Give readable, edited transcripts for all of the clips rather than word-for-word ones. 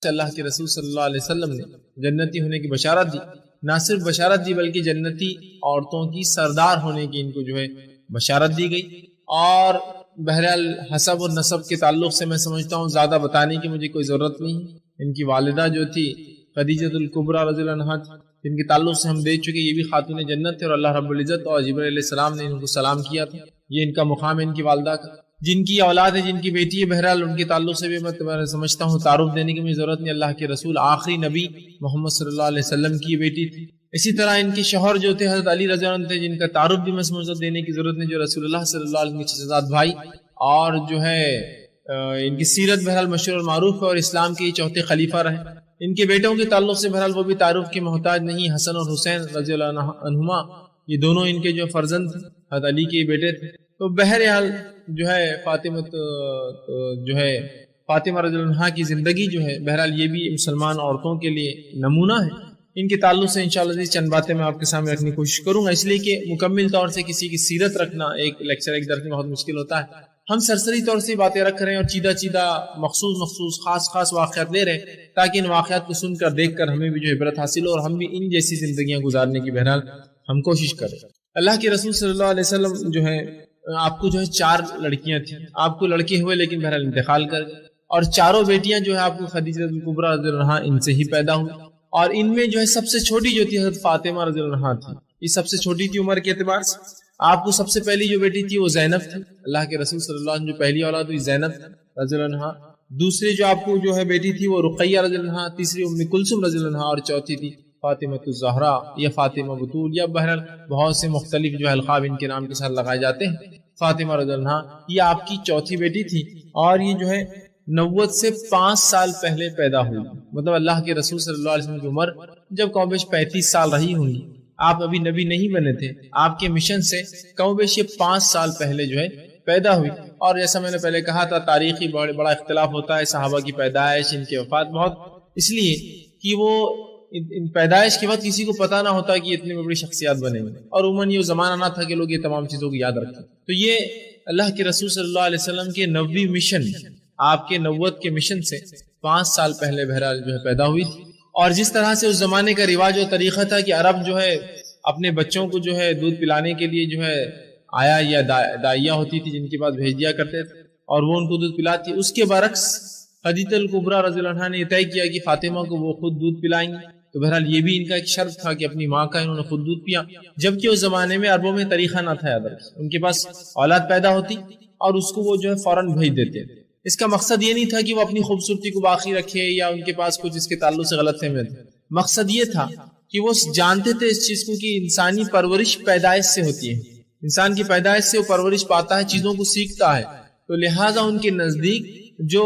اللہ کے رسول صلی اللہ علیہ وسلم نے جنتی ہونے کی بشارت دی، نہ صرف بشارت دی بلکہ جنتی عورتوں کی سردار ہونے کی ان کو جو ہے بشارت دی گئی۔ اور بہرحال حسب اور نسب کے تعلق سے میں سمجھتا ہوں زیادہ بتانے کی مجھے کوئی ضرورت نہیں۔ ان کی والدہ جو تھی خدیجہ الکبریٰ رضی اللہ عنہا، جن کے تعلق سے ہم دیکھ چکے، یہ بھی خاتون جنت تھے، اور اللہ رب العزت اور جبرائیل علیہ السلام نے ان کو سلام کیا تھا۔ یہ ان کا مقام ہے ان کی والدہ کا۔ جن کی اولاد ہے، جن کی بیٹی ہے، بہرحال ان کے تعلق سے بھی میں سمجھتا ہوں تعارف دینے کی مجھے ضرورت نہیں۔ اللہ کے رسول آخری نبی محمد صلی اللہ علیہ وسلم کی بیٹی تھی۔ اسی طرح ان کے شوہر جو تھے حضرت علی رضی اللہ عنہ تھے، جن کا تعارف بھی میں سمجھتا دینے کی ضرورت نہیں، جو رسول اللہ صلی اللہ علیہ وسلم کے چچزاد بھائی، اور جو ہے ان کی سیرت بہرحال مشہور اور معروف ہے، اور اسلام کے چوتھے خلیفہ رہے۔ ان کے بیٹوں کے تعلق سے بہرحال وہ بھی تعارف کے محتاج نہیں۔ حسن اور حسین رضی اللہ عنہما، یہ دونوں ان کے جو فرزند تھے، حضرت علی کے بیٹے تھے۔ تو بہرحال جو ہے فاطمہ رضی اللہ عنہا کی زندگی جو ہے بہرحال یہ بھی مسلمان عورتوں کے لیے نمونہ ہے۔ ان کے تعلق سے انشاءاللہ چند باتیں میں آپ کے سامنے رکھنے کی کوشش کروں گا، اس لیے کہ مکمل طور سے کسی کی سیرت رکھنا ایک لیکچر ایک درس میں بہت مشکل ہوتا ہے۔ ہم سرسری طور سے باتیں رکھ رہے ہیں اور چیدہ مخصوص خاص واقعات لے رہے ہیں، تاکہ ان واقعات کو سن کر دیکھ کر ہمیں بھی جو عبرت حاصل ہو اور ہم بھی ان جیسی زندگیاں گزارنے کی بہرحال ہم کوشش کریں۔ اللہ کے رسول صلی اللہ علیہ وسلم جو ہے آپ کو جو ہے 4 لڑکیاں تھیں، آپ کو لڑکے ہوئے لیکن بہرحال انتقال کر گئے، اور چاروں بیٹیاں جو ہے آپ کو خدیجہ الکبریٰ رضی اللہ عنہا ان سے ہی پیدا ہوئی، اور ان میں جو ہے سب سے چھوٹی جو تھی حضرت فاطمہ رضی اللہ عنہا تھی۔ یہ سب سے چھوٹی تھی عمر کے اعتبار سے۔ آپ کو سب سے پہلی جو بیٹی تھی وہ زینب تھی، اللہ کے رسول صلی اللہ علیہ وسلم جو پہلی اولاد ہوئی زینب رضی اللہ عنہا۔ دوسری جو آپ کو جو ہے بیٹی تھی وہ رقیہ رضی اللہ عنہا، تیسری ام کلثوم رضی اللہ عنہا، اور چوتھی تھی فاطمہ الزہرا یا فاطمہ بتول، یا بہرحال بہت سے مختلف جو القاب ان کے نام کے ساتھ لگائے جاتے ہیں۔ فاطمہ رضی اللہ عنہا یہ آپ کی چوتھی بیٹی تھی، اور یہ جو ہے نبوت سے 5 سال پہلے پیدا ہوئی، مطلب اللہ کے رسول صلی اللہ علیہ وسلم کی عمر جب کم بیش 35 سال رہی ہوں گی، آپ ابھی نبی نہیں بنے تھے، آپ کے مشن سے کم بیش یہ 5 سال پہلے جو ہے پیدا ہوئی۔ اور جیسا میں نے پہلے کہا تھا تاریخی بڑا اختلاف ہوتا ہے، صحابہ کی پیدائش، ان کی وفات، بہت اس لیے کہ وہ ان پیدائش کے بعد کسی کو پتہ نہ ہوتا کہ اتنی بڑی شخصیات بنے گی، اور عموماً یہ زمانہ نہ تھا کہ لوگ یہ تمام چیزوں کو یاد رکھیں۔ تو یہ اللہ کے رسول صلی اللہ علیہ وسلم کے نبوی مشن، آپ کے نبوت کے مشن سے 5 سال پہلے بہرحال جو ہے پیدا ہوئی تھی۔ اور جس طرح سے اس زمانے کا رواج و طریقہ تھا کہ عرب جو ہے اپنے بچوں کو جو ہے دودھ پلانے کے لیے جو ہے آیا یا دائیہ ہوتی تھی جن کے پاس بھیج دیا کرتے تھے اور وہ ان کو دودھ پلاتی، اس کے برعکس خدیجہ الکبریٰ رضی اللہ عنہا نے طے کیا کہ فاطمہ کو وہ خود دودھ پلائیں گی۔ تو بہرحال یہ بھی ان کا ایک شرط تھا کہ اپنی ماں کا انہوں نے خود دودھ پیا، جبکہ اس زمانے میں عربوں میں طریقہ نہ تھا، ان کے پاس اولاد پیدا ہوتی اور اس کو وہ جو ہے فوراً بھیج دیتے۔ اس کا مقصد یہ نہیں تھا کہ وہ اپنی خوبصورتی کو باقی رکھے یا ان کے پاس کچھ اس کے تعلق سے غلط فہمی تھے، مقصد یہ تھا کہ وہ جانتے تھے اس چیز کو کہ انسانی پرورش پیدائش سے ہوتی ہے، انسان کی پیدائش سے وہ پرورش پاتا ہے، چیزوں کو سیکھتا ہے، تو لہٰذا ان کے نزدیک جو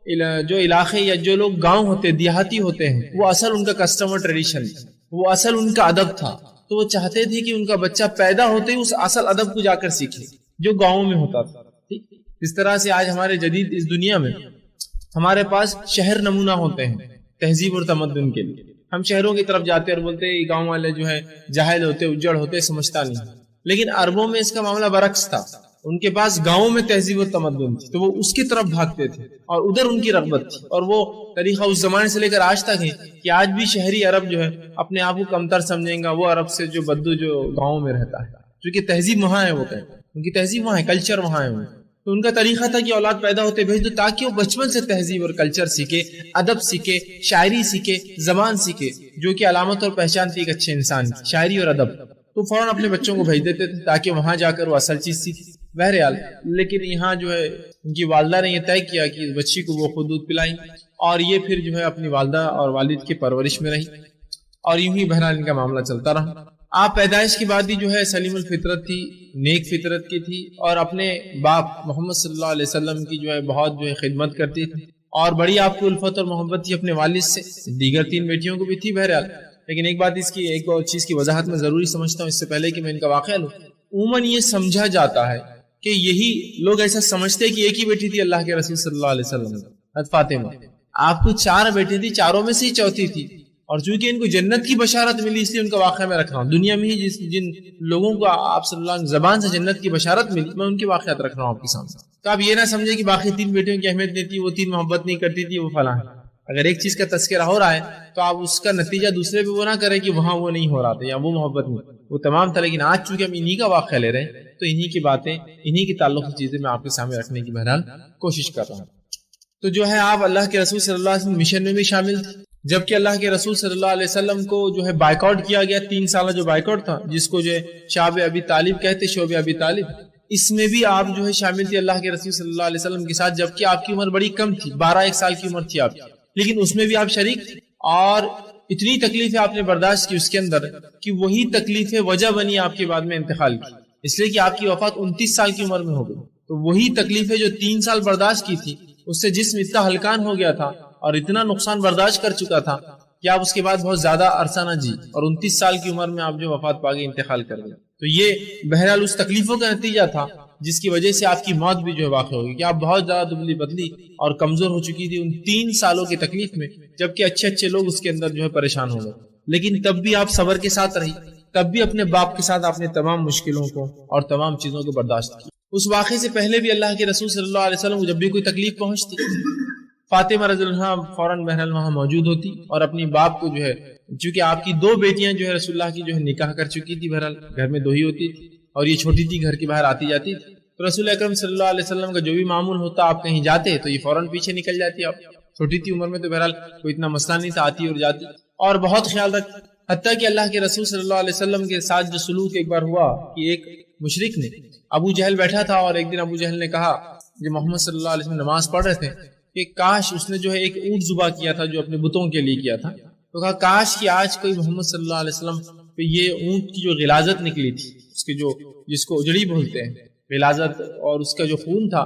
علاقے یا جو لوگ گاؤں ہوتے دیہاتی ہوتے ہیں وہ اصل ان کا کسٹم اور ٹریڈیشن، وہ اصل ان کا ادب تھا، تو وہ چاہتے تھے کہ ان کا بچہ پیدا ہوتے ہی اس اصل ادب کو جا کر سیکھے جو گاؤں میں ہوتا تھا۔ اس طرح سے آج ہمارے جدید اس دنیا میں ہمارے پاس شہر نمونہ ہوتے ہیں تہذیب اور تمدن کے لیے، ہم شہروں کی طرف جاتے اور بولتے ہیں گاؤں والے جو ہے جاہل ہوتے، اجڑ ہوتے، سمجھتا نہیں، لیکن عربوں میں اس کا معاملہ برعکس تھا، ان کے پاس گاؤں میں تہذیب اور تمدن تھی تو وہ اس کی طرف بھاگتے تھے اور ادھر ان کی رغبت تھی، اور وہ طریقہ اس زمانے سے لے کر آج تک ہے کہ آج بھی شہری عرب جو ہے اپنے آپ کو کمتر سمجھیں گا وہ عرب سے جو بدو جو گاؤں میں رہتا ہے، کیونکہ تہذیب وہاں ہے، وہ کہتے ہیں ان کی تہذیب وہاں ہے، کلچر وہاں ہے، تو ان کا طریقہ تھا کہ اولاد پیدا ہوتے بھیج دو تاکہ وہ بچپن سے تہذیب اور کلچر سیکھے، ادب سیکھے، شاعری سیکھے، زبان سیکھے، جو کہ علامت اور پہچان تھی ایک اچھے انسان کی، شاعری اور ادب، تو فوراً اپنے بچوں کو بھیج دیتے تھے تاکہ وہاں جا کر وہ اصل چیز سیکھے۔ بہرحال لیکن یہاں جو ہے ان کی والدہ نے یہ طے کیا کہ اس بچی کو وہ خود دودھ پلائیں، اور یہ پھر جو ہے اپنی والدہ اور والد کی پرورش میں رہی، اور یوں ہی بہرحال ان کا معاملہ چلتا رہا۔ آپ پیدائش کے بعد ہی جو ہے سلیم الفطرت تھی، نیک فطرت کی تھی، اور اپنے باپ محمد صلی اللہ علیہ وسلم کی جو ہے بہت جو ہے خدمت کرتی تھی، اور بڑی آپ کو الفت اور محبت تھی اپنے والد سے، دیگر 3 بیٹیوں کو بھی تھی بہرحال۔ لیکن ایک بات اس کی ایک اور چیز کی وضاحت میں ضروری سمجھتا ہوں اس سے پہلے کہ میں ان کا واقعہ لوں، عموماً یہ سمجھا جاتا ہے کہ یہی لوگ ایسا سمجھتے کہ ایک ہی بیٹی تھی اللہ کے رسول صلی اللہ علیہ وسلم، حضرت فاطمہ۔ آپ کو 4 بیٹی تھی، چاروں میں سے ہی چوتھی تھی، اور چونکہ ان کو جنت کی بشارت ملی اس لیے ان کا واقعہ میں رکھ رہا ہوں، دنیا میں ہی جن لوگوں کو آپ صلی اللہ علیہ وسلم زبان سے جنت کی بشارت ملی میں ان کے واقعات رکھ رہا ہوں آپ کے سامنے، تو آپ یہ نہ سمجھے کہ باقی 3 بیٹیوں کی اہمیت نہیں تھی، وہ 3 محبت نہیں کرتی تھی، وہ فلاں، اگر ایک چیز کا تذکرہ ہو رہا ہے تو آپ اس کا نتیجہ دوسرے پہ وہ نہ کریں کہ وہاں وہ نہیں ہو رہا تھا یا وہ محبت نہیں، وہ تمام تھا. لیکن آج چونکہ ہم انہی کا واقعہ لے رہے ہیں تو انہی کی باتیں، انہی کے تعلق کی چیزیں میں آپ کے سامنے رکھنے کی بہرحال کوشش کر رہا ہوں. تو جو ہے آپ اللہ کے رسول صلی اللہ علیہ وسلم مشن میں بھی شامل تھے، جبکہ اللہ کے رسول صلی اللہ علیہ وسلم کو جو ہے بائیکاٹ کیا گیا، 3 سالہ جو بائیکاٹ تھا جس کو جو ہے شعب ابی طالب کہتے، شعب ابی طالب، اس میں بھی آپ جو ہے شامل تھے اللہ کے رسول صلی اللہ علیہ وسلم کے ساتھ، جبکہ آپ کی عمر بڑی کم تھی، 12 سال کی عمر تھی آپ کی، لیکن اس میں بھی آپ شریک تھے. اور اتنی تکلیفیں آپ نے برداشت کی اس کے اندر کہ وہی تکلیفیں وجہ بنی آپ کے بعد میں انتقال کی، اس لیے کہ آپ کی وفات 29 سال کی عمر میں ہو گئی. تو وہی تکلیفیں جو 3 سال برداشت کی تھی، اس سے جسم اتنا ہلکان ہو گیا تھا اور اتنا نقصان برداشت کر چکا تھا کہ آپ اس کے بعد بہت زیادہ عرصہ نہ جی، اور 29 سال کی عمر میں آپ جو وفات پا گئے، انتقال کر گئے. تو یہ بہرحال اس تکلیفوں کا نتیجہ تھا جس کی وجہ سے آپ کی موت بھی جو ہے واقع ہوگی، کہ آپ بہت زیادہ دبلی پتلی اور کمزور ہو چکی تھی ان 3 سالوں کی تکلیف میں، جبکہ اچھے لوگ اس کے اندر جو ہے پریشان ہو گئے. لیکن تب بھی آپ صبر کے ساتھ رہی، تب بھی اپنے باپ کے ساتھ آپ نے تمام مشکلوں کو اور تمام چیزوں کو برداشت کی. اس واقعے سے پہلے بھی اللہ کے رسول صلی اللہ علیہ وسلم کو جب بھی کوئی تکلیف پہنچتی، فاطمہ رضی اللہ عنہا فوراً بہرحال وہاں موجود ہوتی اور اپنی باپ کو جو ہے، چونکہ آپ کی 2 بیٹیاں جو ہے رسول اللہ کی جو ہے نکاح کر چکی تھی، بہرحال گھر میں 2 ہی ہوتی تھی اور یہ چھوٹی تھی، گھر کے باہر آتی جاتی تھی. تو رسول اکرم صلی اللہ علیہ وسلم کا جو بھی معمول ہوتا، آپ کہیں جاتے تو یہ فوراً پیچھے نکل جاتی. آپ چھوٹی تھی عمر میں تو بہرحال کوئی اتنا مسئلہ نہیں تھا، آتی اور جاتی اور بہت خیال رکھتی. حتیٰ کہ اللہ کے رسول صلی اللہ علیہ وسلم کے ساتھ جو سلوک ایک بار ہوا کہ ایک مشرک نے، ابو جہل بیٹھا تھا اور ایک دن ابو جہل نے کہا کہ محمد صلی اللہ علیہ وسلم نماز پڑھ رہے تھے کہ کاش اس نے جو ہے ایک اونٹ ذبح کیا تھا جو اپنے بتوں کے لیے کیا تھا، تو کہا کاش کہ آج کوئی محمد صلی اللہ علیہ وسلم پہ یہ اونٹ کی جو غلاظت نکلی تھی، اس کے جو جس کو اجڑی بولتے ہیں غلاظت، اور اس کا جو خون تھا،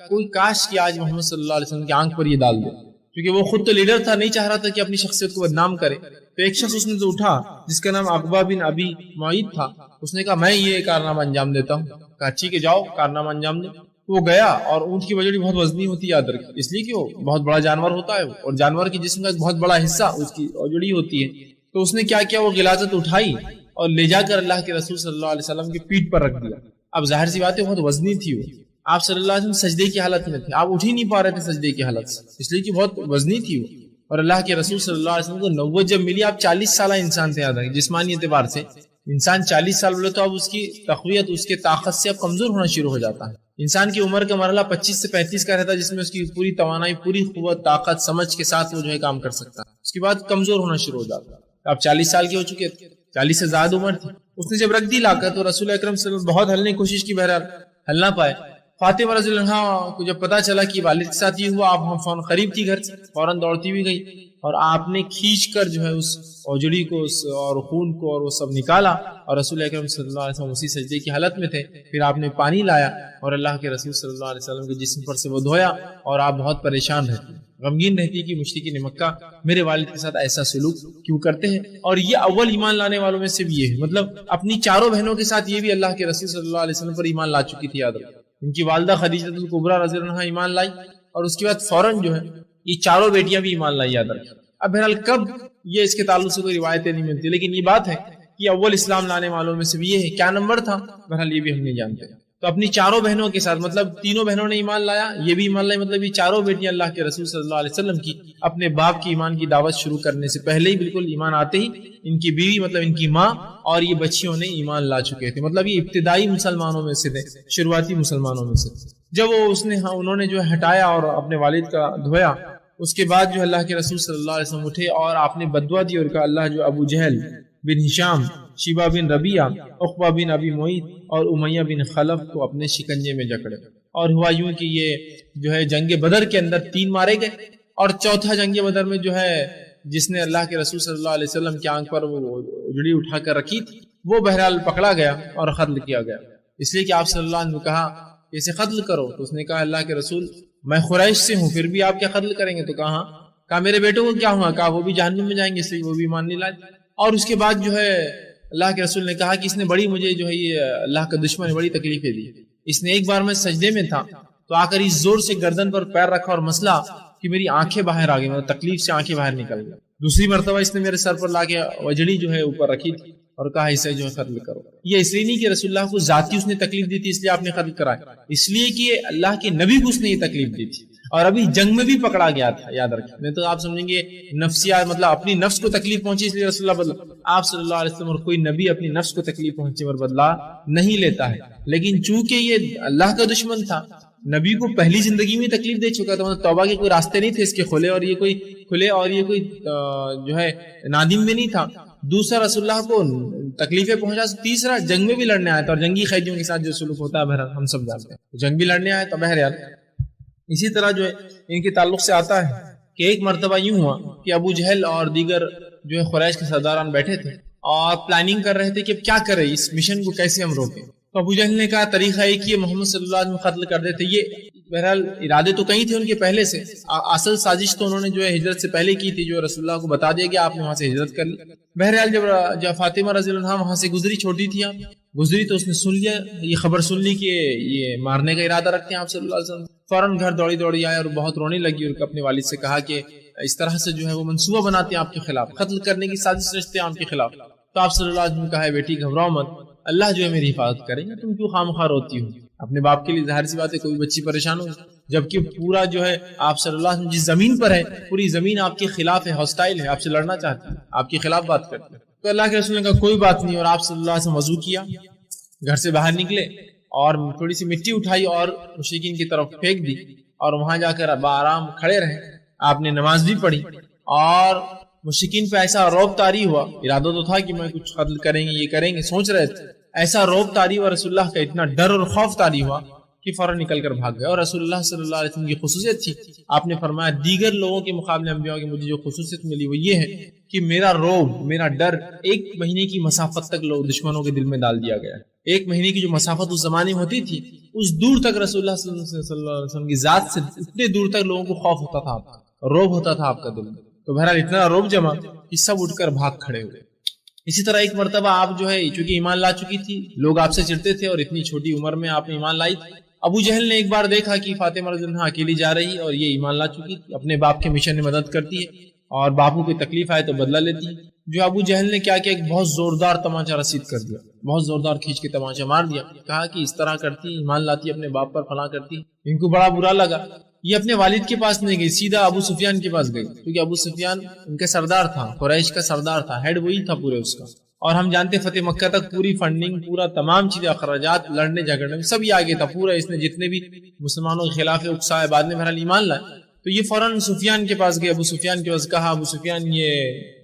کوئی کاش کہ آج محمد صلی اللہ علیہ وسلم کی آنکھ پر یہ ڈال دے، کیونکہ وہ خود تو لیڈر تھا، نہیں چاہ رہا تھا کہ اپنی شخصیت کو بدنام کرے. تو ایک شخص اس نے تو اٹھا جس کا نام عقبہ بن ابی معیط تھا، اس نے کہا میں یہ کارنامہ انجام دیتا ہوں. کہا ٹھیک ہے جاؤ کارنامہ انجام دے. وہ گیا اور اونٹ کی بجڑی بہت وزنی ہوتی ہے یاد رکھیں، اس لیے کہ وہ بہت بڑا جانور ہوتا ہے اور جانور کے جسم کا ایک بہت بڑا حصہ اس کی بجڑی ہوتی ہے. تو اس نے کیا کیا، وہ غلاظت اٹھائی اور لے جا کر اللہ کے رسول صلی اللہ علیہ وسلم کی پیٹھ پر رکھ دیا. اب ظاہر سی بات ہے بہت وزنی تھی وہ، آپ صلی اللہ علیہ وسلم سجدے کی حالت میں تھے، آپ اٹھ ہی نہیں پا رہے تھے سجدے کی حالت سے، اس لیے کہ بہت وزنی تھی وہ. اور اللہ کے رسول صلی اللہ علیہ وسلم کو نبوت جب ملی، آپ 40 سالہ انسان تھے. یاد رکھیں جسمانی اعتبار سے انسان 40 سال بولے تو اب اس کی تقویت، اس کے طاقت سے اب کمزور ہونا شروع ہو جاتا ہے. انسان کی عمر کا مرحلہ 25 سے 35 کا رہتا ہے جس میں اس کی پوری توانائی، پوری قوت، طاقت، سمجھ کے ساتھ وہ جو ہے کام کر سکتا ہے. اس کے بعد کمزور ہونا شروع ہو جاتا ہے. آپ 40 سال کے ہو چکے تھے، 40 سے زیادہ عمر تھی. اس نے جب رکھ دی لا کر تو رسول اکرم صلی اللہ علیہ وسلم بہت ہلنے کی کوشش کی، بہرحال ہل نہ پائے. فاطمہ رضی اللہ عنہا کو جب پتا چلا کہ والد کے ساتھ یہ ہوا، آپ فوراً قریب تھی گھر سے، فوراً دوڑتی بھی گئی اور آپ نے کھینچ کر جو ہے اس اوجڑی کو اور خون کو اور وہ سب نکالا، اور رسول اکرم صلی اللہ علیہ وسلم اسی سجدے کی حالت میں تھے. پھر آپ نے پانی لایا اور اللہ کے رسول صلی اللہ علیہ وسلم کے جسم پر سے وہ دھویا، اور آپ بہت پریشان رہتی، غمگین رہتی کہ مشرکین مکہ میرے والد کے ساتھ ایسا سلوک کیوں کرتے ہیں. اور یہ اول ایمان لانے والوں میں سے بھی یہ ہے، مطلب اپنی 4 بہنوں کے ساتھ یہ بھی اللہ کے رسول صلی اللہ علیہ وسلم پر ایمان لا چکی تھی. یاد رکھیں ان کی والدہ خدیجہ الکبریٰ رضی اللہ عنہا ایمان لائی اور اس کے بعد فوراً جو ہے یہ 4 بیٹیاں بھی ایمان لائی. یاد رکھیں اب بہرحال کب یہ اس کے تعلق سے کوئی روایتیں نہیں ملتی، لیکن یہ بات ہے کہ اول اسلام لانے والوں میں سے بھی یہ ہے. کیا نمبر تھا بہرحال یہ بھی ہم نہیں جانتے. تو اپنی 4 بہنوں کے ساتھ، مطلب 3 بہنوں نے ایمان لایا، یہ بھی ایمان لائی، مطلب یہ 4 بیٹیاں اللہ کے رسول صلی اللہ علیہ وسلم کی اپنے باپ کی ایمان کی دعوت شروع کرنے سے پہلے ہی، بالکل ایمان آتے ہی ان کی بیوی مطلب ان کی ماں اور یہ بچیوں نے ایمان لا چکے تھے. مطلب یہ ابتدائی مسلمانوں میں سے تھے، شروعاتی مسلمانوں میں سے. جب وہ انہوں نے جو ہٹایا اور اپنے والد کا دھویا، اس کے بعد جو اللہ کے رسول صلی اللہ علیہ وسلم اٹھے اور آپ نے بدعا دی اور کہا اللہ جو ابو جہل بن ہشام، شیبہ بن ربیعہ، عقبہ بن ابی معیط اور امیہ بن خلف کو اپنے شکنجے میں جکڑے. اور ہوا یوں کہ یہ جو ہے جنگ بدر کے اندر 3 مارے گئے، اور چوتھا جنگ بدر میں جو ہے جس نے اللہ کے رسول صلی اللہ علیہ وسلم کی آنکھ پر وہ اجڑی اٹھا کر رکھی تھی، وہ بہرحال پکڑا گیا اور قتل کیا گیا. اس لیے کہ آپ صلی اللہ علیہ وسلم نے کہا کہ اسے قتل کرو، تو اس نے کہا اللہ کے رسول میں قریش سے ہوں، پھر بھی آپ کیا قتل کریں گے؟ تو کہا میرے بیٹوں کو کیا ہوا؟ کہا وہ بھی جہنم میں جائیں گے، اس لیے وہ بھی ایمان نہیں لائے. اور اس کے بعد جو ہے اللہ کے رسول نے کہا کہ اس نے بڑی مجھے جو ہے یہ اللہ کا دشمن بڑی تکلیفیں دی. اس نے ایک بار میں سجدے میں تھا تو آ کر اس زور سے گردن پر پیر رکھا اور مسئلہ کہ میری آنکھیں باہر آ گئی، مطلب تکلیف سے آنکھیں باہر نکل گئی. دوسری مرتبہ اس نے میرے سر پر لا کے وجڑی جو ہے اوپر رکھی تھی اور کہا اسے جو ہے قتل کرو. یہ اس لیے نہیں کہ رسول اللہ کو ذاتی اس نے تکلیف دی تھی اس لیے آپ نے قتل کرایا، اس لیے کہ اللہ کے نبی کو اس نے یہ تکلیف دی تھی. اور ابھی جنگ میں بھی پکڑا گیا تھا، یاد رکھیں. نہیں تو آپ سمجھیں گے نفسیات مطلب اپنی نفس کو تکلیف پہنچی اس لیے رسول اللہ بدلا. آپ صلی اللہ علیہ وسلم اور کوئی نبی اپنی نفس کو تکلیف پہنچے اور بدلا نہیں لیتا ہے. لیکن چونکہ یہ اللہ کا دشمن تھا، نبی کو پہلی زندگی میں تکلیف دے چکا تھا، مطلب توبہ کے کوئی راستے نہیں تھے اس کے کھلے، اور یہ کوئی جو ہے نادم بھی نہیں تھا. دوسرا رسول اللہ کو تکلیفیں پہنچا. تیسرا جنگ میں بھی لڑنے آیا تھا، اور جنگی قیدیوں کے ساتھ جو سلوک ہوتا ہے بہرحال ہم سب جانتے ہیں. جنگ بھی لڑنے آیا تھا بہرحال. اسی طرح جو ہے ان کے تعلق سے آتا ہے کہ ایک مرتبہ یوں ہوا کہ ابو جہل اور دیگر جو ہے قریش کے سرداران بیٹھے تھے اور پلاننگ کر رہے تھے کہ کیا کریں، اس مشن کو کیسے ہم روکیں. تو ابو جہل نے کہا طریقہ ایک ہی محمد صلی اللہ علیہ وسلم قتل کر دیتے. یہ بہرحال ارادے تو کہیں تھے ان کے پہلے سے، اصل سازش تو انہوں نے جو ہے ہجرت سے پہلے کی تھی، جو رسول اللہ کو بتا دیا کہ آپ نے وہاں سے ہجرت کر لی. بہرحال جب فاطمہ رضی اللہ عنہا وہاں سے گزری، چھوٹی تھی آپ گزری، تو اس نے سن لیا، یہ خبر سن لی کہ یہ مارنے کا ارادہ رکھتے ہیں آپ صلی اللہ علیہ وسلم. فوراً گھر دوڑی آئے اور بہت رونے لگی اور اپنے والد سے کہا کہ اس طرح سے جو ہے وہ منصوبہ بناتے ہیں آپ کے خلاف، قتل کرنے کی سازش رچتے ہیں آپ کے خلاف. تو آپ صلی اللہ علیہ وسلم نے کہا ہے بیٹی گھبراؤ مت، اللہ جو ہے میری حفاظت کرے گا، تم کیوں خواہ روتی ہو. اپنے باپ کے لیے ظاہر سی بات ہے کوئی بچی پریشان ہو، جبکہ پورا جو ہے آپ صلی اللہ علیہ وسلم جس زمین پر ہے پوری زمین آپ کے خلاف ہے، ہاسٹائل ہے، آپ سے لڑنا چاہتی ہے، آپ کے خلاف بات کرتی ہے. تو اللہ کے رسول نے کہا کوئی بات نہیں، اور آپ صلی اللہ علیہ وسلم وضو کیا، گھر سے باہر نکلے اور تھوڑی سی مٹی اٹھائی اور مشرکین کی طرف پھینک دی، اور وہاں جا کر بآرام کھڑے رہے. آپ نے نماز بھی پڑھی اور مشرکین پہ ایسا رعب طاری ہوا، ارادہ تو تھا کہ میں کچھ قتل کریں گے، یہ کریں گے، سوچ رہے تھے، ایسا رعب طاری ہوا، رسول اللہ کا اتنا ڈر اور خوف طاری ہوا کہ فوراً نکل کر بھاگ گئے. اور رسول اللہ صلی اللہ علیہ وسلم کی خصوصیت تھی، آپ نے فرمایا دیگر لوگوں کے مقابلے انبیاء کی مجھے جو خصوصیت ملی وہ یہ ہے کہ میرا رعب، میرا ڈر 1 مہینے کی مسافت تک لوگ دشمنوں کے دل میں ڈال دیا گیا. 1 مہینے کی جو مسافت اس زمانے میں ہوتی تھی، اس دور تک رسول اللہ صلی اللہ علیہ وسلم کی ذات سے اتنے دور تک لوگوں کو خوف ہوتا تھا، رعب ہوتا تھا آپ کا دل میں. تو بہرحال اتنا رعب جمع کہ سب اٹھ کر بھاگ کھڑے ہوئے. اسی طرح ایک مرتبہ آپ جو ہے چونکہ ایمان لا چکی تھی، لوگ آپ سے چڑھتے تھے، اور اتنی چھوٹی عمر میں آپ نے ایمان لائی. ابو جہل نے ایک بار دیکھا کہ فاطمہ رضی اللہ عنہا اکیلی جا رہی اور یہ ایمان لا چکی، اپنے باپ کے مشن میں مدد کرتی ہے اور باپو کو تکلیف آئے تو بدلہ لیتی ہے. جو ابو جہل نے کیا کیا، ایک بہت زوردار تماچا رسید کر دیا، بہت زوردار کھینچ کے تماچا مار دیا. کہا کہ اس طرح کرتی، ایمان لاتی، اپنے باپ پر فلاں کرتی. ان کو بڑا برا لگا. یہ اپنے والد کے پاس نہیں گئی، سیدھا ابو سفیان کے پاس گئی، کیونکہ ابو سفیان ان کا سردار تھا، قریش کا سردار تھا، ہیڈ وہی تھا پورے اس کا. اور ہم جانتے فتح مکہ تک پوری فنڈنگ، پورا تمام چیزیں، اخراجات، لڑنے جھگڑنے میں سب یہ آگے تھا پورا. اس نے جتنے بھی مسلمانوں کے خلاف اکسائے، بعد میں بہرحال ایمان لائے. تو یہ فوراً سفیان کے پاس گئے، ابو سفیان کے پاس کہا ابو سفیان یہ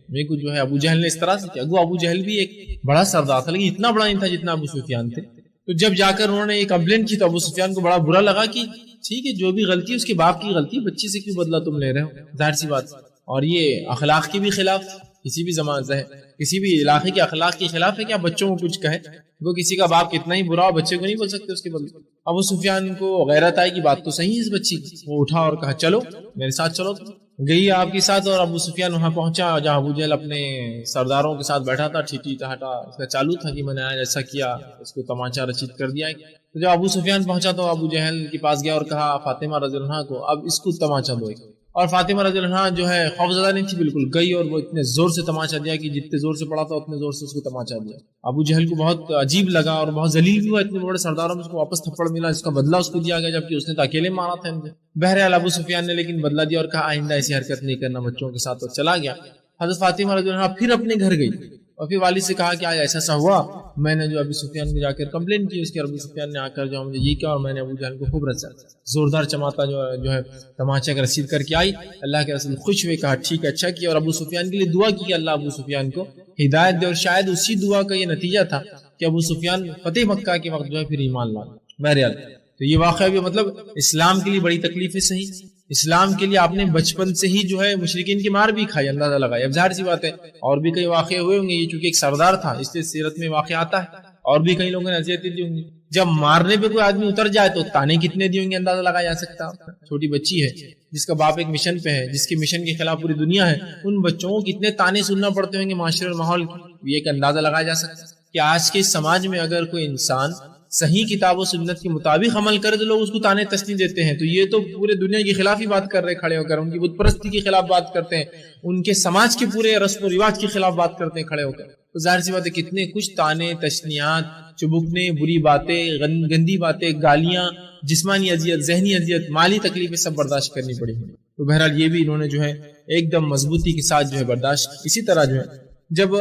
میرے کو جو ہے ابو جہل نے اس طرح سے کیا. ابو جہل بھی ایک بڑا سردار تھا لیکن اتنا بڑا نہیں تھا جتنا ابو سفیان تھے. تو جب جا کر انہوں نے یہ کمپلین کی تو ابو سفیان کو بڑا برا لگا کہ ٹھیک ہے جو بھی غلطی اس کے باپ کی غلطی، بچی سے کیوں بدلہ تم لے رہے ہو، ظاہر سی بات. اور یہ اخلاق کی بھی خلاف، کسی بھی زمانے کسی بھی علاقے کے اخلاق کے خلاف ہے کہ آپ بچوں کو کچھ کہے. وہ کسی کا باپ کتنا ہی برا ہو، بچے کو نہیں بول سکتے اس کے بدلے. ابو سفیان کو غیرت آئی کہ بات تو صحیح ہے اس بچی کی. وہ اٹھا اور کہا چلو میرے ساتھ چلو. گئی آپ کے ساتھ، اور ابو سفیان وہاں پہنچا جہاں ابو جہل اپنے سرداروں کے ساتھ بیٹھا تھا. ٹھیٹی ٹہاٹا اس کا چالو تھا کہ میں نے آج ایسا کیا، اس کو تماچا رچید کر دیا. تو جب ابو سفیان پہنچا تو ابو جہل کے پاس گیا اور کہا فاطمہ رضی اللہ عنہا کو اب اس کو تماچا دو. اور فاطمہ رضی اللہ عنہا جو ہے خوفزدہ نہیں تھی بالکل، گئی اور وہ اتنے زور سے تماچا دیا کہ جتنے زور سے پڑا تھا اتنے زور سے اس کو تماچا دیا. ابو جہل کو بہت عجیب لگا اور بہت ذلیل بھی ہوا، اتنے بڑے سرداروں میں اس کو واپس تھپڑ ملا، اس کا بدلہ اس کو دیا گیا جبکہ اس نے تو اکیلے مارا تھا. بہرحال ابو سفیان نے لیکن بدلہ دیا اور کہا آئندہ ایسی حرکت نہیں کرنا بچوں کے ساتھ، اور چلا گیا. حضرت فاطمہ رضی اللہ عنہا پھر اپنے گھر گئی اور پھر والد سے کہا کہ آج ایسا ہوا، میں نے جو ابو سفیان کو جا کر کمپلین کی. اس کے ابو سفیان نے آ کر جو مجھے یہ کیا، اور میں نے ابو جہل کو خوب رچا، زوردار چماتا جو ہے تماچا کا رسید کر کے آئی. اللہ کے رسول خوش ہوئے، کہا ٹھیک ہے اچھا کیا، اور ابو سفیان کے لیے دعا کی کہ اللہ ابو سفیان کو ہدایت دے. اور شاید اسی دعا کا یہ نتیجہ تھا کہ ابو سفیان فتح مکہ کے وقت جو ہے پھر ایمان لایا. بہرحال تو یہ واقعہ بھی مطلب اسلام کے لیے بڑی تکلیفیں صحیح، اسلام کے لیے آپ نے بچپن سے ہی جو ہے مشرکین کی مار بھی کھائی، اندازہ لگایا. اب ظاہر سی بات ہے اور بھی کئی واقعے ہوئے ہوں گے، یہ چونکہ ایک سردار تھا اس لیے سیرت میں واقعہ آتا ہے، اور بھی کئی لوگوں نے اذیتیں دی ہوں گی. جب مارنے پہ کوئی آدمی اتر جائے تو تانے کتنے دی ہوں گے اندازہ لگایا جا سکتا. چھوٹی بچی ہے جس کا باپ ایک مشن پہ ہے، جس کے مشن کے خلاف پوری دنیا ہے، ان بچوں کو کتنے تانے سننا پڑتے ہوں گے معاشرے اور ماحول کی، یہ ایک اندازہ لگایا جا سکتا ہے کہ آج کے سماج میں اگر کوئی انسان صحیح کتاب و سنت کے مطابق عمل کرے تو لوگ اس کو طعنے تشنی دیتے ہیں. تو یہ تو پورے دنیا کے خلاف ہی بات کر رہے کھڑے ہو کر, ان کی بت پرستی کے خلاف بات کرتے ہیں, ان کے سماج کے پورے رسم و رواج کے خلاف بات کرتے ہیں کھڑے ہو کر. تو ظاہر سی بات ہے کتنے کچھ طعنے تشنیات, چبکنے, بری باتیں, گندی باتیں, گالیاں, جسمانی اذیت, ذہنی اذیت, مالی تکلیفیں سب برداشت کرنی پڑی ہیں. تو بہرحال یہ بھی انہوں نے جو ہے ایک دم مضبوطی کے ساتھ جو ہے برداشت. اسی طرح جو ہے جب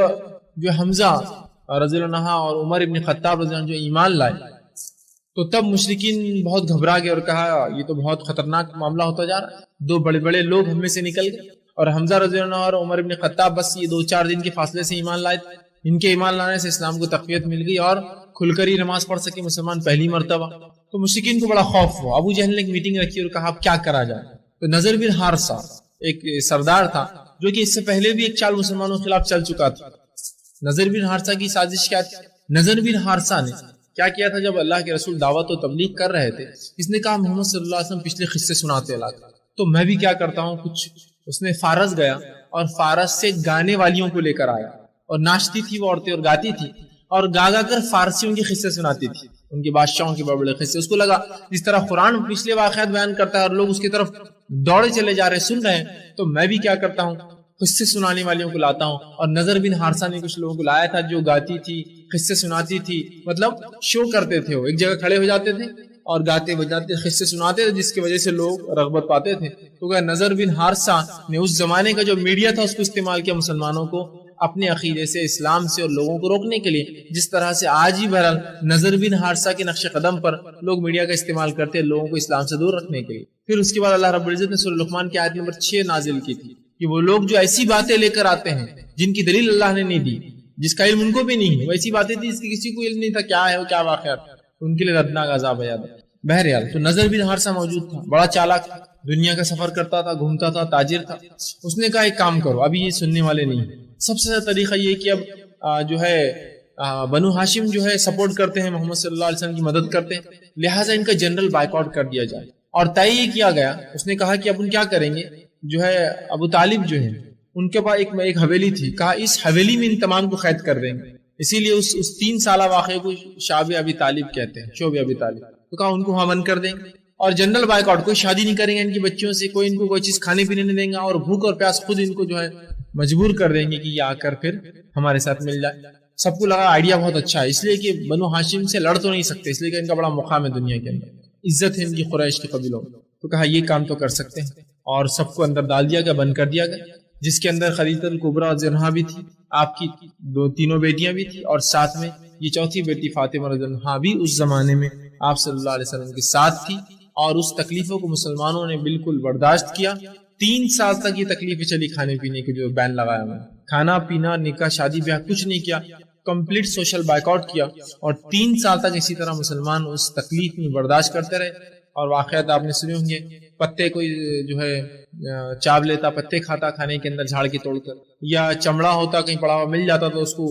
جو حمزہ رضی اللہ عنہ اور عمر ابن خطاب رضی اللہ عنہ جو ایمان لائے تو تب مشرکین بہت گھبرا گئے اور کہا یہ تو بہت خطرناک معاملہ ہوتا جا رہا ہے, دو بڑے بڑے لوگ ہم میں سے نکل گئے. اور حمزہ رضی اللہ عنہ اور عمر ابن خطاب بس یہ 2-4 دن کے فاصلے سے ایمان لائے. ان کے ایمان لانے سے اسلام کو تقویت مل گئی اور کھل کر ہی نماز پڑھ سکے مسلمان پہلی مرتبہ. تو مشرکین کو بڑا خوف ہوا. ابو جہل نے ایک میٹنگ رکھی اور کہا اب کیا کرا جائے. تو نذر بن حارثہ ایک سردار تھا جو کہ اس سے پہلے بھی ایک چال مسلمانوں کے خلاف چل چکا تھا. نذر بن حارثہ کی سازش کیا تھی؟ نذر بن حارثہ نے کیا کیا تھا جب اللہ کے رسول دعوت و تبلیغ کر رہے تھے, اس نے کہا محمد صلی اللہ علیہ وسلم پچھلے قصے سناتے اللہ تو میں بھی کیا کرتا ہوں کچھ. اس نے فارس گیا اور فارس سے گانے والیوں کو لے کر آیا اور ناچتی تھی وہ عورتیں اور گاتی تھی اور گا گا کر فارسیوں کے قصے سناتی تھی, ان کے بادشاہوں کے بڑے بڑے قصے. اس کو لگا جس طرح قرآن پچھلے واقعات بیان کرتا ہے اور لوگ اس کی طرف دوڑے چلے جا رہے ہیں, سن رہے ہیں, تو میں بھی کیا کرتا ہوں قصے سنانے والیوں کو لاتا ہوں. اور نذر بن حارثہ نے کچھ لوگوں کو لایا تھا جو گاتی تھی, قصے سناتی تھی, مطلب شو کرتے تھے. وہ ایک جگہ کھڑے ہو جاتے تھے اور گاتے بجاتے قصے سناتے تھے جس کی وجہ سے لوگ رغبت پاتے تھے. تو کہ نذر بن حارثہ نے اس زمانے کا جو میڈیا تھا اس کو استعمال کیا مسلمانوں کو اپنے عقیدے سے, اسلام سے اور لوگوں کو روکنے کے لیے. جس طرح سے آج ہی بہرحال نذر بن حارثہ کے نقش قدم پر لوگ میڈیا کا استعمال کرتے ہیں لوگوں کو اسلام سے دور رکھنے کے لیے. پھر اس کے بعد اللہ رب العزت نے سورہ لقمان کی آیت نمبر 6 نازل کی تھی کہ وہ لوگ جو ایسی باتیں لے کر آتے ہیں جن کی دلیل اللہ نے نہیں دی, جس کا علم ان کو بھی نہیں ہے, وہ ایسی باتیں تھی جس کی کسی کو علم نہیں تھا کیا ہے وہ کیا واقعات, ان کے لیے دردناک عذاب ہے. بہرحال تو نذر بن حارثہ موجود تھا, بڑا چالاک تھا, دنیا کا سفر کرتا تھا, گھومتا تھا, تاجر تھا. اس نے کہا ایک کام کرو, ابھی یہ سننے والے نہیں. سب سے زیادہ طریقہ یہ کہ اب جو ہے بنو ہاشم جو ہے سپورٹ کرتے ہیں محمد صلی اللہ علیہ وسلم کی مدد کرتے ہیں, لہٰذا ان کا جنرل بائیک آؤٹ کر دیا جائے. اور طے یہ کیا گیا, اس نے کہا کہ اب ان کیا کریں گے, جو ہے ابو طالب جو ہے ان کے پاس ایک حویلی تھی, کہا اس حویلی میں ان تمام کو قید کر دیں گے. اسی لیے اس 3 سالہ واقعے کو شعب ابی طالب کہتے ہیں, شعب ابی طالب. تو کہا ان کو وہاں بند کر دیں گے اور جنرل بائیک آؤٹ, کوئی شادی نہیں کریں گے ان کی بچیوں سے, کوئی ان کو کوئی چیز کھانے پینے نہیں دیں گا, اور بھوک اور پیاس خود ان کو جو ہے مجبور کر دیں گے کہ یہ آ کر پھر ہمارے ساتھ مل جائے. سب کو لگا آئیڈیا بہت اچھا ہے, اس لیے کہ بنو ہاشم سے لڑ تو نہیں سکتے, اس لیے کہ ان کا بڑا مقام ہے دنیا کے اندر, عزت ہے ان کی قریش کے قبیلوں. تو کہا یہ کام تو کر سکتے ہیں, اور سب کو اندر ڈال دیا گیا, بند کر دیا گیا, جس کے اندر خدیجہ الکبریٰ رضی اللہ عنہا بھی تھی, آپ کی 2 بیٹیاں بھی تھی, اور ساتھ میں یہ چوتھی بیٹی فاطمہ رضی اللہ عنہا بھی اس زمانے میں آپ صلی اللہ علیہ وسلم کے ساتھ تھی. اور اس تکلیفوں کو مسلمانوں نے بالکل برداشت کیا. 3 سال تک یہ تکلیفیں چلی, کھانے پینے کے جو بین لگایا میں, کھانا پینا, نکاح, شادی بیاہ کچھ نہیں کیا, کمپلیٹ سوشل بائیک آؤٹ کیا. اور 3 سال تک اسی طرح مسلمان اس تکلیف میں برداشت کرتے رہے. اور واقعات آپ نے سنے ہوں گے, پتے کوئی جو ہے چاپ لیتا, پتے کھاتا کھانے کے اندر جھاڑ کے توڑ کر, یا چمڑا ہوتا کہیں پڑا ہوا مل جاتا تو اس کو